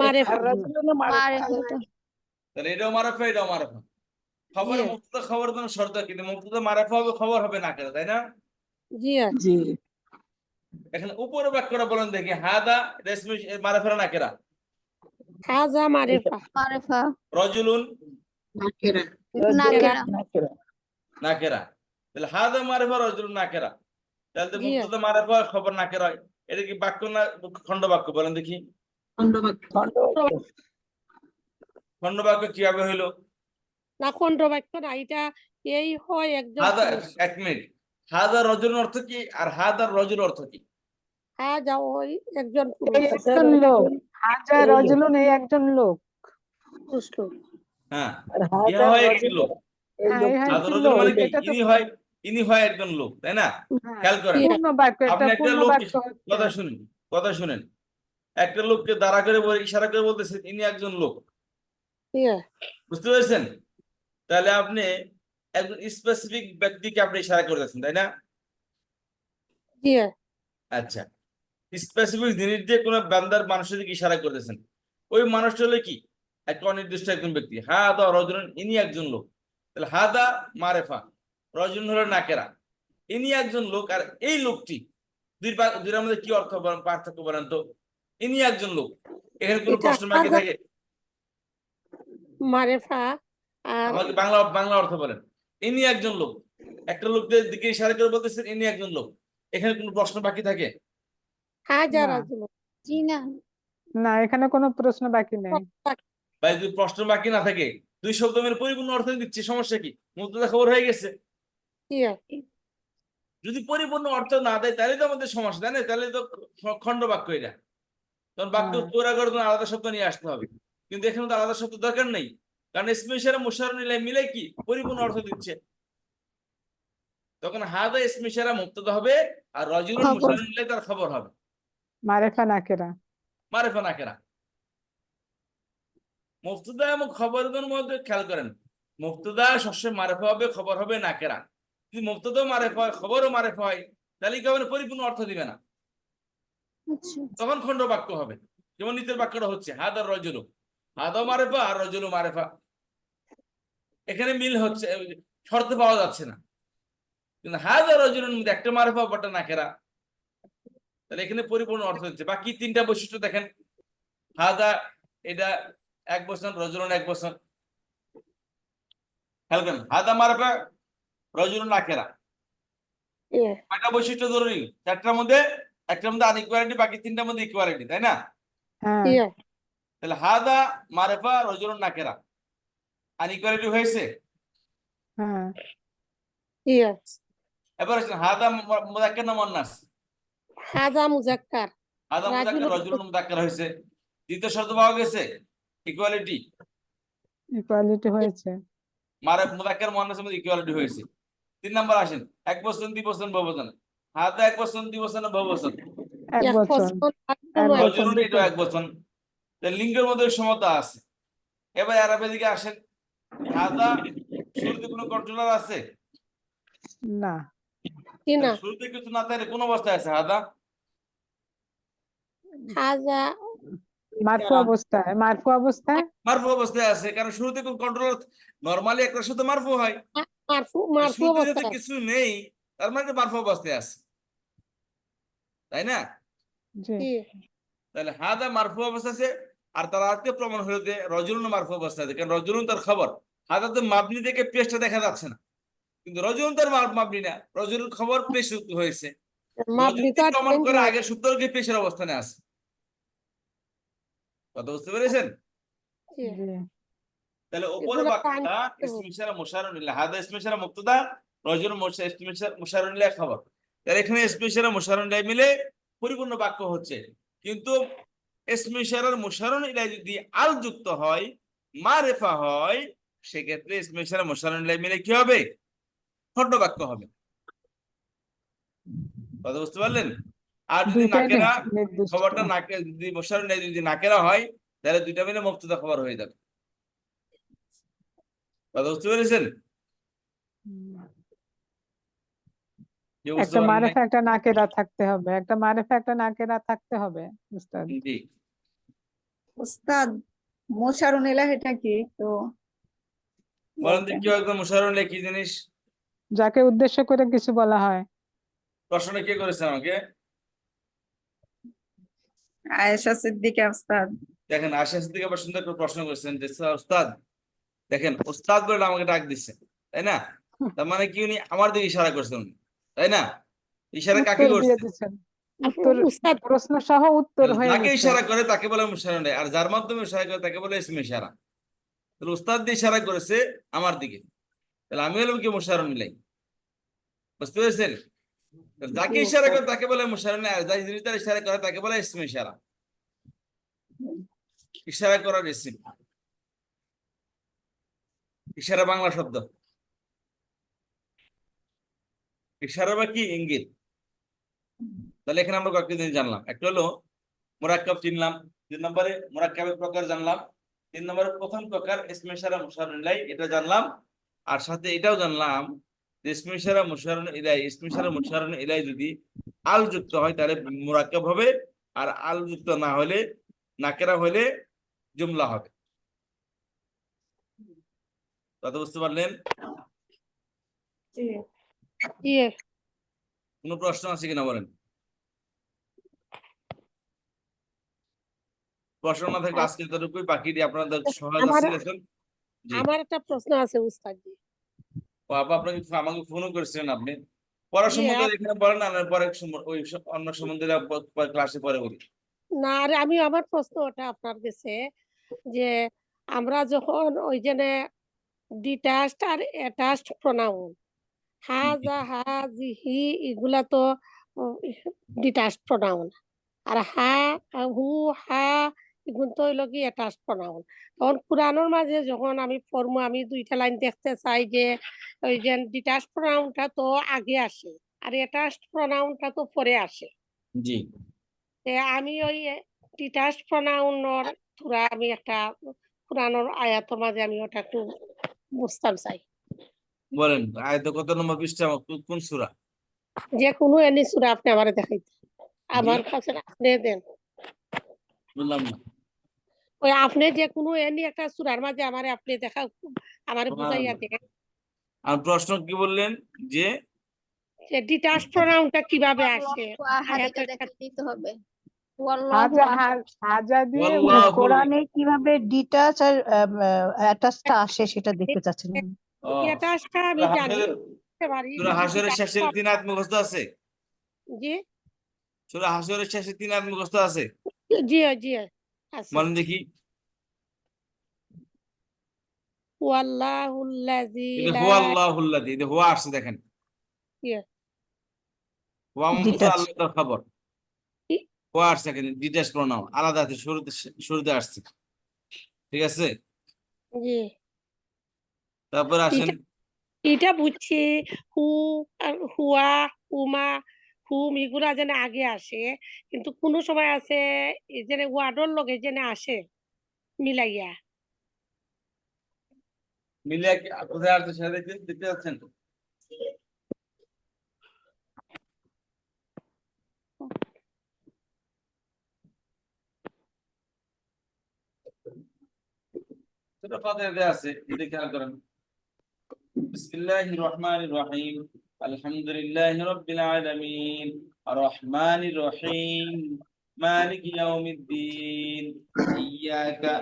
Speaker 4: মারেফা।
Speaker 9: আর রাজুলুন মারিফা।
Speaker 6: মারেফা
Speaker 1: তাহলে এটাও মারিফা, এটাও মারিফা। খবর
Speaker 4: জি
Speaker 1: মুক্তদা খবর কোনো শর্ত, কিন্তু মুক্তদা মারিফা হবে, খবর হবে নাকেরা, তাই না?
Speaker 4: জি
Speaker 9: জি।
Speaker 1: এখানে উপরে বাক্যটা বলেন দেখি, হাদা এটা ইসমে মারিফা না নাকেরা?
Speaker 4: হাজা মারেফা।
Speaker 6: মারেফা
Speaker 1: রজুলুন
Speaker 9: নাকেরা।
Speaker 6: নাকেরা
Speaker 9: নাকেরা।
Speaker 1: নাকেরা। তাহলে হাদা মারিফা রজুলুন নাকেরা, তাহলে তো
Speaker 4: জি
Speaker 1: মুক্তদা মারিফা খবর নাকেরা হয়। এটা কি বাক্য না খণ্ড বাক্য বলেন দেখি?
Speaker 9: খণ্ডবাক্য।
Speaker 1: খণ্ড বাক্য কিভাবে হইলো?
Speaker 4: না খণ্ড বাক্য না, এটা এই হয় একজন
Speaker 1: হাদা,
Speaker 4: পুরুষ।
Speaker 1: এক মিনিট, হাদা রজুল অর্থ কি আর হাদা রজুল অর্থ কি?
Speaker 4: হাজা ওই একজন
Speaker 3: এই
Speaker 4: পুরুষ।
Speaker 3: একজন লোক, হাজা রজুলুন এই একজন লোক।
Speaker 4: পুরুষ লোক।
Speaker 1: হ্যাঁ,
Speaker 9: আর
Speaker 1: ইহা
Speaker 9: হাজার
Speaker 1: হয় একটি
Speaker 9: রজুল
Speaker 1: লোক।
Speaker 9: এই
Speaker 3: হ্যাঁ,
Speaker 9: লোক।
Speaker 3: এই
Speaker 1: হাদা
Speaker 3: একজন
Speaker 1: রজুল
Speaker 3: লোক,
Speaker 1: মানে কি,
Speaker 3: এটা তো
Speaker 1: ইনি হয় একজন লোক, তাই না?
Speaker 3: হ্যাঁ,
Speaker 1: খেয়াল করেন,
Speaker 3: পূর্ণ বাক্য, এটা
Speaker 1: আপনি একটা
Speaker 3: পূর্ণ
Speaker 1: লোক,
Speaker 3: বাক্য হচ্ছে।
Speaker 1: কথা শুনেন, কথা শুনেন, একটা লোককে দাঁড়া করে ইশারা করে বলতেছেন ইনি একজন লোক,
Speaker 4: জি
Speaker 1: বুঝতে পেরেছেন? তাহলে আপনি একজন স্পেসিফিক ব্যক্তিকে আপনি ইশারা করতেছেন, তাই না?
Speaker 4: জি
Speaker 1: আচ্ছা, স্পেসিফিক জিনিস দিয়ে কোনো বান্দার মানুষের দিকে ইশারা করতেছেন, ওই মানুষটা হলো কি, একটা অনির্দিষ্ট একজন ব্যক্তি। হাদা রজুলুন ইনি একজন লোক, তাহলে হাদা মারেফা, রজুলুন হলো নাকেরা, ইনি একজন লোক। আর এই লোকটি দুইটার মধ্যে কি অর্থ বলেন, পার্থক্য বলেন তো? ইনি একজন লোক, এখানে কোনো
Speaker 4: এটা
Speaker 1: প্রশ্ন বাকি
Speaker 4: হাজা
Speaker 1: থাকে?
Speaker 4: মারেফা আর
Speaker 1: আমাকে বাংলা বাংলা অর্থ বলেন। ইনি একজন লোক, একটা লোকদের দিকে ইশারা করে বলতেছেন ইনি একজন লোক, এখানে কোনো প্রশ্ন বাকি থাকে?
Speaker 4: হাজা
Speaker 3: না।
Speaker 4: রাজুল।
Speaker 6: জি না
Speaker 3: না, এখানে কোনো প্রশ্ন বাকি নেই।
Speaker 1: ভাই যদি প্রশ্ন বাকি না থাকে, দুই শব্দ মেরে পরিপূর্ণ অর্থ দিচ্ছি, সমস্যা কি? মুদ্রা খবর হয়ে গেছে।
Speaker 4: জি
Speaker 1: যদি পরিপূর্ণ অর্থ না দেয় তাহলে তো আমাদের সমস্যা, তাই না? তাহলে তো খণ্ড বাক্য এটা, তখন বাক্য
Speaker 3: হ্যাঁ।
Speaker 1: পুরা করার জন্য আলাদা শব্দ নিয়ে আসতে হবে, কিন্তু এখানে তো আলাদা শব্দ দরকার নেই, কারণ ইসমে মুশাররহ মিলে কি পরিপূর্ণ অর্থ দিচ্ছে। তখন হাদা ইসমে ইশারা মুবতাদা হবে, আর রজুলুন
Speaker 6: খবর
Speaker 1: মুশাররহ তার খবর হবে,
Speaker 3: মারেফা নাকেরা।
Speaker 1: মারিফা নাকেরা। মুবতাদা এবং খবরের মধ্যে খেয়াল করেন, মুবতাদা সবসময় মারিফা হবে, খবর হবে নাকেরা। যদি মুবতাদা মারিফা হয়, খবরও মারিফা হয়, তাহলে কি হবে? পরিপূর্ণ অর্থ দিবে না,
Speaker 6: আচ্ছা
Speaker 1: তখন খণ্ড বাক্য হবে। যেমন নিচের বাক্যটা হচ্ছে হাদা রজুলু, হাদা মারিফা আর রজুলু মারিফা, এখানে মিল হচ্ছে, শর্ত পাওয়া যাচ্ছে না। কিন্তু হাদা রজুলুর মধ্যে একটা মারিফা বাটা নাকেরা, তাহলে এখানে পরিপূর্ণ অর্থ হচ্ছে। বাকি তিনটা বৈশিষ্ট্য দেখেন, হাদা এটা এক বছর, রজুলুন এক বছর। খেয়াল করেন, হাদা মারিফা রজুলুন নাকেরা,
Speaker 4: জি
Speaker 1: কয়টা বৈশিষ্ট্য জরুরি? চারটার মধ্যে একটার মধ্যে আনইকুয়ালিটি, বাকি তিনটার মধ্যে ইকুয়ালিটি, তাই না?
Speaker 3: হ্যাঁ,
Speaker 4: জি
Speaker 1: তাহলে হাদা মারিফা রজুলুন নাকেরা, আনইকুয়ালিটি হয়েছে।
Speaker 3: হ্যাঁ,
Speaker 4: জি
Speaker 1: এবার আসেন হাদা মুযাক্কার না মুয়ান্নাস?
Speaker 4: হাজা মুজাক্কার।
Speaker 1: হাদা মুযাক্কার, রজুলুন মুযাক্কার হয়েছে। দ্বিতীয় শর্ত পাওয়া গেছে, ইকুয়ালিটি,
Speaker 3: ইকুয়ালিটি হয়েছে।
Speaker 1: মুযাক্কার মুয়ান্নাসের মধ্যে ইকুয়ালিটি হয়েছে। 3 নাম্বার আসেন, এক বচন, দ্বিবচন, বহুবচন। হাদা এক বচন, দ্বিবচন না বহুবচন?
Speaker 3: এক
Speaker 4: এক
Speaker 3: বছর।
Speaker 4: বছর
Speaker 3: এক বছর।
Speaker 1: রজুলুন এটা এক বচন, তাহলে লিঙ্গের মধ্যে সমতা আছে। এবার আরবের দিকে আসেন, হাদা শুরুতে কোনো কন্ট্রোলার আছে?
Speaker 3: না,
Speaker 4: কি না
Speaker 1: শুরুতে কিছু না থাকলে কোন অবস্থায় আছে হাদা?
Speaker 4: হাজা
Speaker 3: মারফু অবস্থায়, মারফু অবস্থায়।
Speaker 1: মারফু অবস্থায় আছে, কারণ শুরুতে কোন কন্ট্রোলার, নরমালি একটা সাথে মারফু হয়,
Speaker 4: মারফু মারফু
Speaker 1: শুরুতে যেহেতু
Speaker 4: অবস্থায়।
Speaker 1: কিছু নেই, তার মানে এটা মারফু অবস্থায় আছে, তাই না?
Speaker 3: জি,
Speaker 4: জি
Speaker 1: তাহলে হাদা মারফু অবস্থা আছে। আর তার আজকে প্রমাণ হলো যে রজুলুন মারফু অবস্থা আছে, কারণ রজুলুন তার খবর, হাদা তো মাবনি থেকে পেশটা দেখা যাচ্ছে না, কিন্তু রজুলুন তার মাবনি না, রজুলুন খবর পেশ হয়েছে,
Speaker 4: মাবনি তো
Speaker 1: রজুলকে
Speaker 4: আর
Speaker 1: প্রমাণ
Speaker 4: change
Speaker 1: করে
Speaker 4: হয়।
Speaker 1: আগের সূত্রকে পেশের অবস্থানে আছে। কথা বুঝতে পেরেছেন?
Speaker 4: জি।
Speaker 3: জি।
Speaker 1: তাহলে উপরে
Speaker 4: এগুলো
Speaker 1: বাক্যটা ইসম ইশারা মুশারুন ইলাইহি, হাদা ইসম ইশারা মুবতাদা, রজুলুন মুশারুন ইলাইহি খবর। তাহলে এখানে ইসম ইশারা মুশারুন ইলাইহি মিলে পরিপূর্ণ বাক্য হচ্ছে। কিন্তু ইসম ইশারার মুশারুন ইলাইহি যদি আল যুক্ত হয়, মারিফা হয়, সেক্ষেত্রে ইসম ইশারা মুশারুন ইলাইহি মিলে কি হবে? খণ্ড বাক্য হবে। কথা বুঝতে পারলেন? আর যদি
Speaker 3: দুইটাই
Speaker 1: নাকেরা
Speaker 3: নির্দিষ্ট।
Speaker 1: খবরটা নাকে যদি মুশারুন ইলাইহি যদি নাকেরা হয়, তাহলে দুইটা মিলে মুবতাদা খবর হয়ে যাবে। কথা বুঝতে পেরেছেন? কি বুঝতে
Speaker 3: একটা
Speaker 1: পারেন নাই?
Speaker 3: মারিফা একটা নাকেরা থাকতে হবে, একটা মারিফা একটা নাকেরা থাকতে হবে উস্তাদ।
Speaker 1: জি,
Speaker 5: উস্তাদ মোশারুন এলাহিটা কি তো
Speaker 1: বলেন তো
Speaker 5: বলতেন?
Speaker 1: কি একদম মুশারুন ইলাইহি কি জিনিস?
Speaker 3: যাকে উদ্দেশ্য করে কিছু বলা হয়।
Speaker 1: প্রশ্ন কে করেছে আমাকে?
Speaker 5: আয়েশা সিদ্দিকা উস্তাদ।
Speaker 1: দেখেন আশা সিদ্দিক আবার সুন্দর করে প্রশ্ন করেছেন যে স্যার ওস্তাদ, দেখেন ওস্তাদ বলে আমাকে ডাক দিচ্ছে, তাই না? তার মানে কি উনি আমার দিকে ইশারা করছেন উনি, তাই না? ইশারা কাকে
Speaker 3: উত্তর দিয়ে
Speaker 1: করছে?
Speaker 3: দিচ্ছেন, উত্তর
Speaker 4: উস্তাদ
Speaker 3: প্রশ্ন সহ উত্তর হয়ে
Speaker 1: যাকে
Speaker 3: গেছে।
Speaker 1: ইশারা করে তাকে বলে মুশারুন ইলাইহি, আর যার মাধ্যমে ইশারা করে তাকে বলে ইসমে ইশারা। তাহলে ওস্তাদ দিয়ে ইশারা করেছে আমার দিকে, তাহলে আমি হলাম কি মুশারুন ইলাইহি। বুঝতে পেরেছেন? যাকে ইশারা করে তাকে বলে মুশারুন ইলাইহি, আর যাই যিনি তার ইশারা করে তাকে বলে ইসমে ইশারা। ইশারা করার ইসম, ইশারা বাংলা শব্দ। ইশারা বা কি? ইঙ্গিত। তাহলে এখানে আমরা কয়েকটা জিনিস জানলাম। একটা হলো মুরাক্কাব চিনলাম, 2 নম্বরে মুরাক্কাবের প্রকার জানলাম, 3 নম্বরে প্রথম প্রকার ইসমে ইশারা মুশারুন ইলাইহি এটা জানলাম, আর সাথে এটাও জানলাম যে ইসমে ইশারা মুশারুন ইলাইহি, ইসমে ইশারা মুশারুন ইলাইহি যদি আল যুক্ত হয় তাহলে মুরাক্কাব হবে, আর আল যুক্ত না হলে নাকেরা হলে জুমলা হবে। কথা বুঝতে পারলেন?
Speaker 4: জি।
Speaker 1: কোনো প্রশ্ন আছে কিনা বলেন? প্রশ্ন না থাকলে আজকে এতটুকুই, বাকি দিয়ে আপনাদের সহজ
Speaker 4: আমার
Speaker 1: আছে লেসন। জি,
Speaker 4: আমার একটা প্রশ্ন আছে উস্তাদ জি।
Speaker 1: ও আপা আপনাকে আমাকে ফোনও করেছিলেন আপনি। পড়ার
Speaker 4: জি,
Speaker 1: সম্বন্ধে এখানে বলেন না, পরে ওই অন্য সম্বন্ধে ক্লাসে পরে বলি।
Speaker 4: না আরে আমি আমার প্রশ্ন ওটা আপনার কাছে যে আমরা যখন ওই যে ডিটাচড আর অ্যাটাচড প্রোনাউন হাজা হাজিহি এগুলা তো ডিটাচড প্রোনাউন, আর হু হা এগুলো তো হইলো কি অ্যাটাচড প্রোনাউন। তখন কুরআনের মাঝে যখন আমি পড়বো আমি 2টা লাইন দেখতে চাই যে ওই যে ডিটাচড প্রোনাউনটা তো আগে আসে আর অ্যাটাচড প্রোনাউনটা তো পরে আসে।
Speaker 1: জি,
Speaker 4: আমি ওই ডিটাচড প্রোনাউনের থুরা আমি একটা কুরআনের আয়াতের মাঝে আমি ওটা একটু বুঝতাম চাই।
Speaker 1: বলেন আয়াত কত নম্বর পৃষ্ঠা, কোন সূরা?
Speaker 4: যে কোনো এনি সূরা আপনি আমারে দেখাইতে, আমার কাছে আপনি দেন।
Speaker 1: বললাম না।
Speaker 4: ওই আপনি যে কোনো এনি একটা সূরার মাঝে আমারে আপনি দেখা আমারে বুঝাইয়া দেন
Speaker 1: আর প্রশ্ন কি বললেন যে
Speaker 4: যে ডিটাচড প্রোনাউনটা কিভাবে আসে
Speaker 8: আহাদিটা
Speaker 4: আয়াতের
Speaker 8: দেখে দিতে হবে।
Speaker 3: হাজা দিয়ে
Speaker 1: ওয়াল্লাহুল,
Speaker 6: কোরআনে কিভাবে ডিটাচ আর অ্যাটাচটা আসে সেটা দেখতে চাচ্ছিলাম।
Speaker 1: ও,
Speaker 4: ডিটাচডটা আমি
Speaker 1: সূরা
Speaker 4: জানি
Speaker 1: হাশরের, সূরা হাশরের শেষের 3 আয়াত মুখস্থ আছে?
Speaker 4: জি
Speaker 1: সূরা হাশরের শেষের 3 আয়াত মুখস্থ আছে?
Speaker 4: জি জি আছে।
Speaker 1: বলেন দেখি।
Speaker 4: ওয়াল্লাহুল্লাযী
Speaker 1: এটা
Speaker 4: লা
Speaker 1: হুয়া আল্লাহুল্লাযী, এটা হুয়া আসছে দেখেন,
Speaker 4: ইয়ে,
Speaker 1: হুয়া মানে
Speaker 6: ডিটাচ
Speaker 1: আল্লাহ তার খবর, হুয়া আসছে এখানে ডিটাচ প্রোনাউন আলাদা আছে, শুরুতে আসছে। ঠিক আছে,
Speaker 4: জি
Speaker 1: তারপর আসেন।
Speaker 4: এটা এটা বুঝছি হু আর হুয়া হুমা হুম এগুলা যেন আগে আসে, কিন্তু কোনো সময় আছে যেন ওয়ার্ডর লগে যেন আসে মিলাইয়া।
Speaker 1: মিলিয়া কোথায় আসছে সেটা দেখতে যাচ্ছেন তো? সেটা ফাতিহাতে আছে, এটা খেয়াল করেন। বিসমিল্লাহির রহমানির রহিম, আলহামদুলিল্লাহি রাব্বিল আলামিন, আর রহমানির রহিম, মালিকি ইয়াউমিদ্দিন, ইয়্যাকা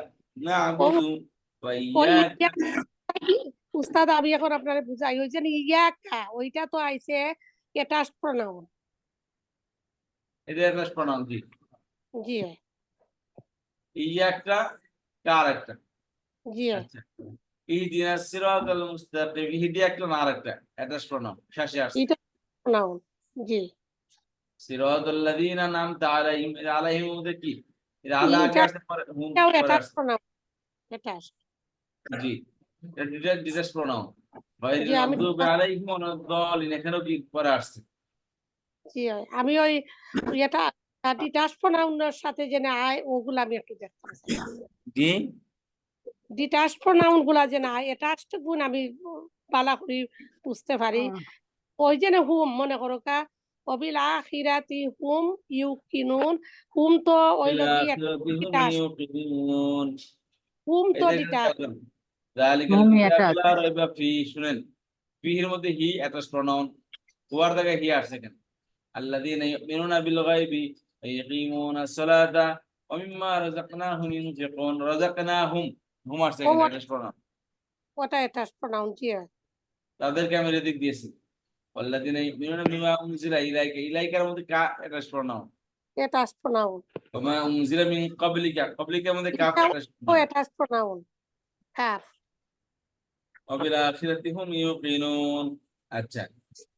Speaker 1: না'বুদু ওয়া ইয়্যাকা।
Speaker 4: উস্তাদ আমি এখন আপনারে বুঝাই ওই যে ইয়াকা ওইটা তো আইছে অ্যাটাচড প্রোনাউন
Speaker 1: এটা একটা প্রণাম জি
Speaker 4: জি
Speaker 1: ইয়াকটা কার একটা
Speaker 4: জি
Speaker 1: আচ্ছা ইহদিনাস সিরাতাল মুস্তাকিম ইহদিয়া একটা না আরেকটা এটা প্রণাম শেষে আসছে
Speaker 4: এটা প্রোনাউন জি
Speaker 1: সিরাতাল লাযিনা আনআমতা আলাইহিম আলাইহিম মধ্যে কি এটা আলা আগে
Speaker 4: এটা
Speaker 1: আসছে পরে হুম
Speaker 4: এটাও
Speaker 1: পরে
Speaker 4: অ্যাটাচড
Speaker 1: আসছে
Speaker 4: প্রোনাউন অ্যাটাচড
Speaker 1: জি এটা ডিটেলস প্রণাম
Speaker 4: জি
Speaker 1: গায়রিল
Speaker 4: আমি
Speaker 1: মাগদুবি আলাইহিম ওয়ালাদ দালিন এখানেও কি পরে আসছে
Speaker 4: জি আমি ওই এটা ডিটাচড প্রোনাউনের সাথে যে আয় ওগুলো আমি একটু দেখতেছি
Speaker 1: জি
Speaker 4: ডিটাচড প্রোনাউন গুলা যে নাই অ্যাটাচড গুণ আমি বালা করি বুঝতে পারি ওই যে হুম মনে করো কা অবিল আখিরাতি হুম ইউকিনুন হুম তো ওই
Speaker 1: বিল
Speaker 4: লগি
Speaker 1: আখিরাতি হুম
Speaker 4: ডিটাচড
Speaker 1: ইউকিনুন
Speaker 4: হুম তো
Speaker 1: এটা
Speaker 4: ডিটাচড
Speaker 1: এখানে যালিকাল
Speaker 5: হুম
Speaker 1: কিতাবু
Speaker 5: এটা
Speaker 1: লা রাইবা ফি শুনেন ফিহির মধ্যে হি অ্যাটাচ প্রণাম হুয়ার জায়গায় হি আসছে কেন আল্লাযীনা ইউমিনুনা বিল গায়বি ওয়া ইয়াকিমুনাস সালাতা ওয়া মিম্মা রাযাকনাহুম ইউনফিকুন রাযাকনাহুম হুম আসছে
Speaker 4: ও
Speaker 1: কেন অ্যাটাচ প্রণাম
Speaker 4: ওটা অ্যাটাচড প্রোনাউন জি
Speaker 1: তাদেরকে আমি রেদিক দিয়েছি আল্লাযীনা ইউমিনুনা বিমা উনজিলা ইলাইকা ইলাইকার মধ্যে কা অ্যাটাচ প্রণাম
Speaker 4: অ্যাটাচড প্রোনাউন
Speaker 1: ওয়া মা উনজিলা মিন ক্বাবলিকা ক্বাবলিকার মধ্যে কাফ
Speaker 4: এটাও
Speaker 1: অ্যাটাচ প্রণাম
Speaker 4: অ্যাটাচড প্রোনাউন কাফ
Speaker 1: ওয়া বিল আখিরাতি হুম ইউকিনুন আচ্ছা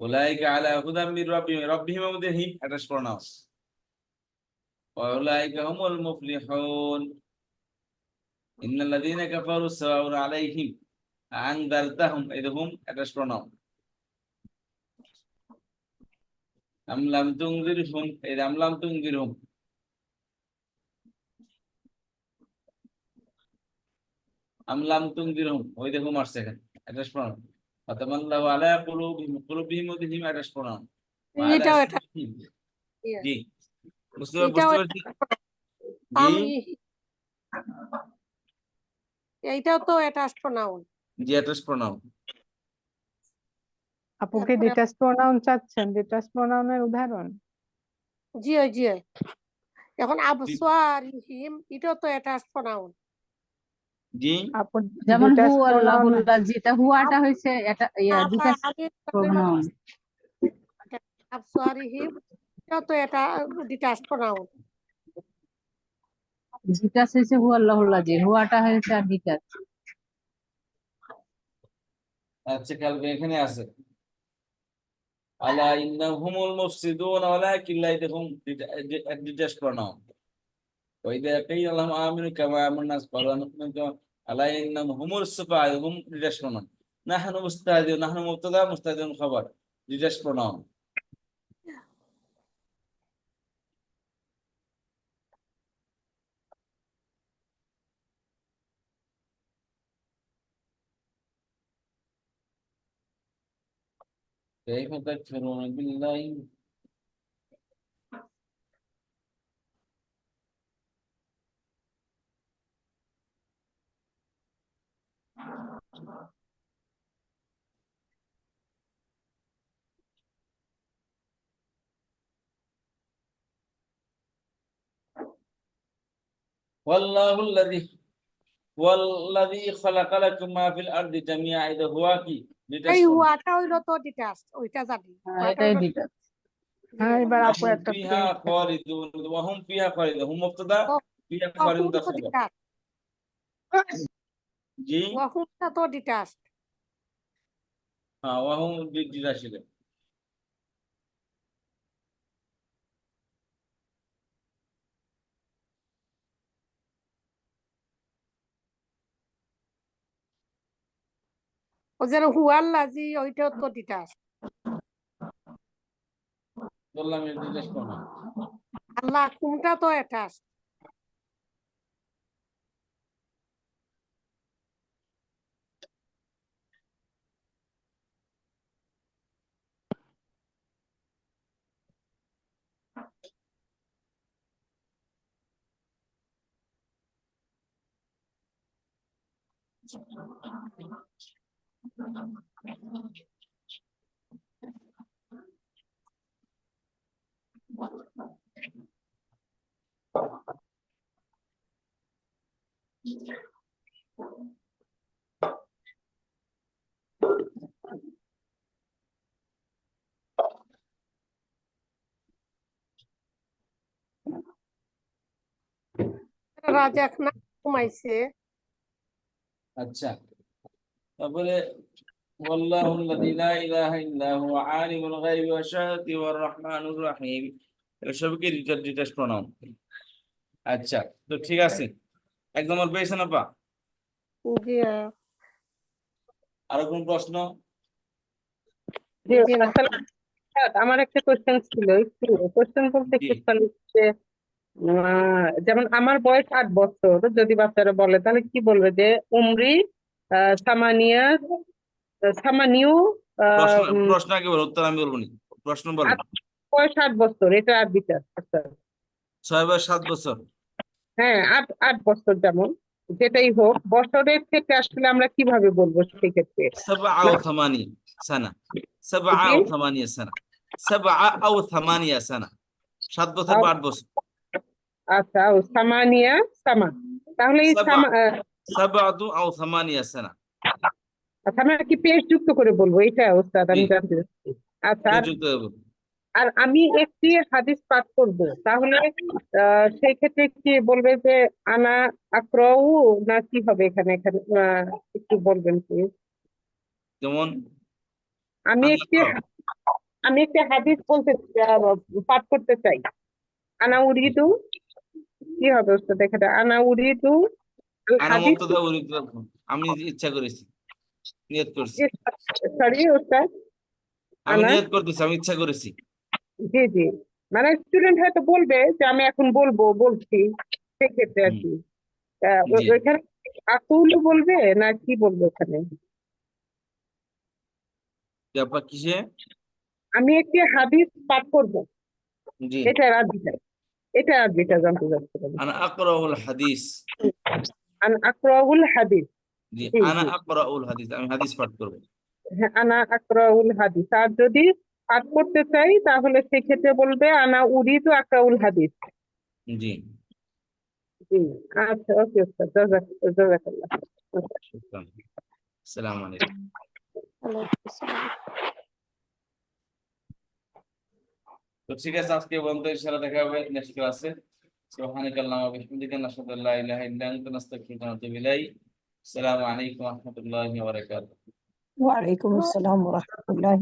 Speaker 1: উলাইকা আলা হুদাম মির রাব্বিহিম রাব্বিহিম মধ্যে হি অ্যাটাচ প্রণাম وأولئك هم المفلحون إن الذين كفروا سواء عليهم أنذرتهم إذ هم attached pronoun أم لم تنذرهم إذ أم لم تنذرهم أم لم تنذرهم وإذ هم are second attached pronoun ختم الله على قلوبهم وذهم attached pronoun وعلى
Speaker 4: এটাও এটা
Speaker 1: سمعهم জি বুঝতে
Speaker 4: এটাও
Speaker 1: পারছি জি
Speaker 4: আমি এইটাও তো অ্যাটাচড প্রোনাউন
Speaker 1: জি attached pronoun
Speaker 3: আপুকে ডিটাচ প্রোনাউন চাচ্ছেন ডিটাচ প্রোনাউনের উদাহরণ
Speaker 4: জি জি এখন আবসারিহিম এটাও তো অ্যাটাচড প্রোনাউন
Speaker 1: জি
Speaker 3: আপু
Speaker 5: যেমন হু
Speaker 3: ডিটাচ প্রোনাউন
Speaker 5: আল্লাহুল্লাহ যেটা হুয়াটা হয়েছে এটা ডিটাচ
Speaker 4: আমি
Speaker 5: প্রোনাউন
Speaker 4: আবসারিহিম এটাও তো এটা ডিটাচড প্রোনাউন
Speaker 5: ডিটাচ হয়েছে হু আল্লাহুল্লাহ যে হুয়াটা হয়েছে আর ডিটাচ
Speaker 1: আচ্ছা কালকে এখানে আছে আলা ইন্নাহুমুল মুফসিদুন ওয়ালাকিন লা ইয়াহum detached pronoun ওয়া ইযা কিলা লাহুম আমিনু কামা আমানা নাস ক্বালু আনুমিনু আলা ইন্নাহুম হুমুস সুফাহা হুম detached pronoun নাহনু মুস্তাহিদুন নাহনু মুবতাদা মুস্তাহিদুন খবর detached pronoun كيف تكفرون بالله والله الذي خلق لكم ما في الأرض جميعا إذا هو কি
Speaker 4: এই
Speaker 1: detached pronoun
Speaker 4: হুয়াটা হইলো তো ডিটাচড ওইটা জানি হুয়াটা
Speaker 5: এটাই
Speaker 4: হইলো
Speaker 5: ডিটাচ
Speaker 3: হ্যাঁ এবার আপু
Speaker 1: وهم
Speaker 3: একটা
Speaker 1: فيها خالدون وهم فيها خالدون هم مبتدا فيها خالدون ده خبر জি
Speaker 4: ওয়াহুমটা তো ডিটাচড
Speaker 1: হ্যাঁ وهم detached
Speaker 4: ও যেন হুয়াল্লাজি ওইটাও তো ডিটাচড
Speaker 1: বললাম detached pronoun
Speaker 4: আল্লাহ কুমটা তো অ্যাটাচড রাজাক না ঘুমাইছে।
Speaker 1: আচ্ছা, তারপরে والله الذي لا اله الا هو عالم الغيب والشهادة والرحمن الرحيم, এটা সবকে ডিটেলস প্রনাউন। আচ্ছা, তো ঠিক আছে, এক নম্বর পেয়েছেন আপা?
Speaker 4: জি
Speaker 3: হ্যাঁ।
Speaker 1: আরো কোন প্রশ্ন?
Speaker 3: জি,
Speaker 4: জি না।
Speaker 3: আসলে আমার একটা কোশ্চেন ছিল, একটু কোশ্চেন বলতে
Speaker 1: জি
Speaker 3: একটু যে যেমন আমার বয়স 8 বছর, যদি বাচ্চারা বলে তাহলে কি বলবে যে উমরি সামানিয়া সামানিউ
Speaker 1: প্রশ্ন প্রশ্ন আগে বলো, উত্তর আমি বলবো নি, প্রশ্ন বলো।
Speaker 3: বয়স 8 বছর, এটা আরবিটা। আচ্ছা,
Speaker 1: 6 বা 7 বছর?
Speaker 3: হ্যাঁ, 8 বছর, যেমন যেটাই হোক, বছরের থেকে আসলে আমরা কিভাবে বলবো সেই ক্ষেত্রে?
Speaker 1: 7 أو 8 سنة, 7
Speaker 3: জি,
Speaker 1: أو 8 سنة, 7 أو 8 سنة, 7 বছর বা 8 বছর।
Speaker 3: আচ্ছা, ও সামানিয়া সামা, তাহলে এই
Speaker 1: 7 أو 8 سنة।
Speaker 3: আচ্ছা, আমরা কি পেশ যুক্ত করে বলবো, এটা ওস্তাদ
Speaker 1: জি,
Speaker 3: আমি জানতে চাচ্ছি। আচ্ছা,
Speaker 1: যুক্ত হবে।
Speaker 3: আর আমি একটি হাদিস পাঠ করব, তাহলে সেই ক্ষেত্রে কি বলবে যে আনা আক্রাউ, না কি হবে এখানে? এখানে একটু বলবেন প্লিজ।
Speaker 1: যেমন
Speaker 3: আমি একটি আমি একটি হাদিস বলতে পাঠ করতে চাই। আনা উরিদু, কি হবে ওস্তাদ এখানে? আনা উরিদু আল
Speaker 1: আনা
Speaker 3: হাদিস।
Speaker 1: মুবতাদা উরিদ, আমি ইচ্ছা করেছি, নিয়ত করছি,
Speaker 3: সরি ওস্তাদ,
Speaker 1: আমি
Speaker 3: আনা,
Speaker 1: নিয়ত করতেছি, আমি ইচ্ছা করেছি।
Speaker 3: জি জি, মানে স্টুডেন্ট হয়তো বলবে যে আমি এখন বলছি, সেক্ষেত্রে আর
Speaker 1: হুম,
Speaker 3: কি
Speaker 1: জি
Speaker 3: ওইখানে আকুলু বলবে না কি বলবে ওখানে?
Speaker 1: ব্যাপার কিসে?
Speaker 3: আমি একটি হাদিস পাঠ করব,
Speaker 1: জি,
Speaker 3: এটা আরবিটা জানতে চাচ্ছি।
Speaker 1: আনা আকরাউল হাদিস।
Speaker 3: আন আকরাউল হাদিস,
Speaker 1: জি,
Speaker 3: জি
Speaker 1: আনা
Speaker 3: জি,
Speaker 1: আকরাউল হাদিস, আমি হাদিস পাঠ করব।
Speaker 3: হ্যাঁ, আনা আকরাউল হাদিস। আর যদি পাঠ করতে চাই তাহলে সেক্ষেত্রে বলবে আনা উরিদু আকরাউল হাদিস।
Speaker 1: জি,
Speaker 3: জি, আচ্ছা, ওকে ওস্তাদ, জাযাকাল্লাহ।
Speaker 1: শুকরান, আসসালামু আলাইকুম।
Speaker 4: ওয়ালাইকুম আসসালাম।
Speaker 1: তো ঠিক আছে, আজকে বন্ধ, ইনশাআল্লাহ দেখা হবে নেক্সট ক্লাসে। সুবহানাকাল্লাহু ওয়া বিহামদিকা, নাশহাদু আল্লা ইলাহা ইল্লা আনতা, নাস্তাগফিরুকা ওয়া নাতুবু ইলাইক। আসসালামু আলাইকুম ওয়া রাহমাতুল্লাহি ওয়া বারাকাতুহু।
Speaker 6: ওয়ালাইকুম আসসালাম ওয়া রাহমাতুল্লাহ।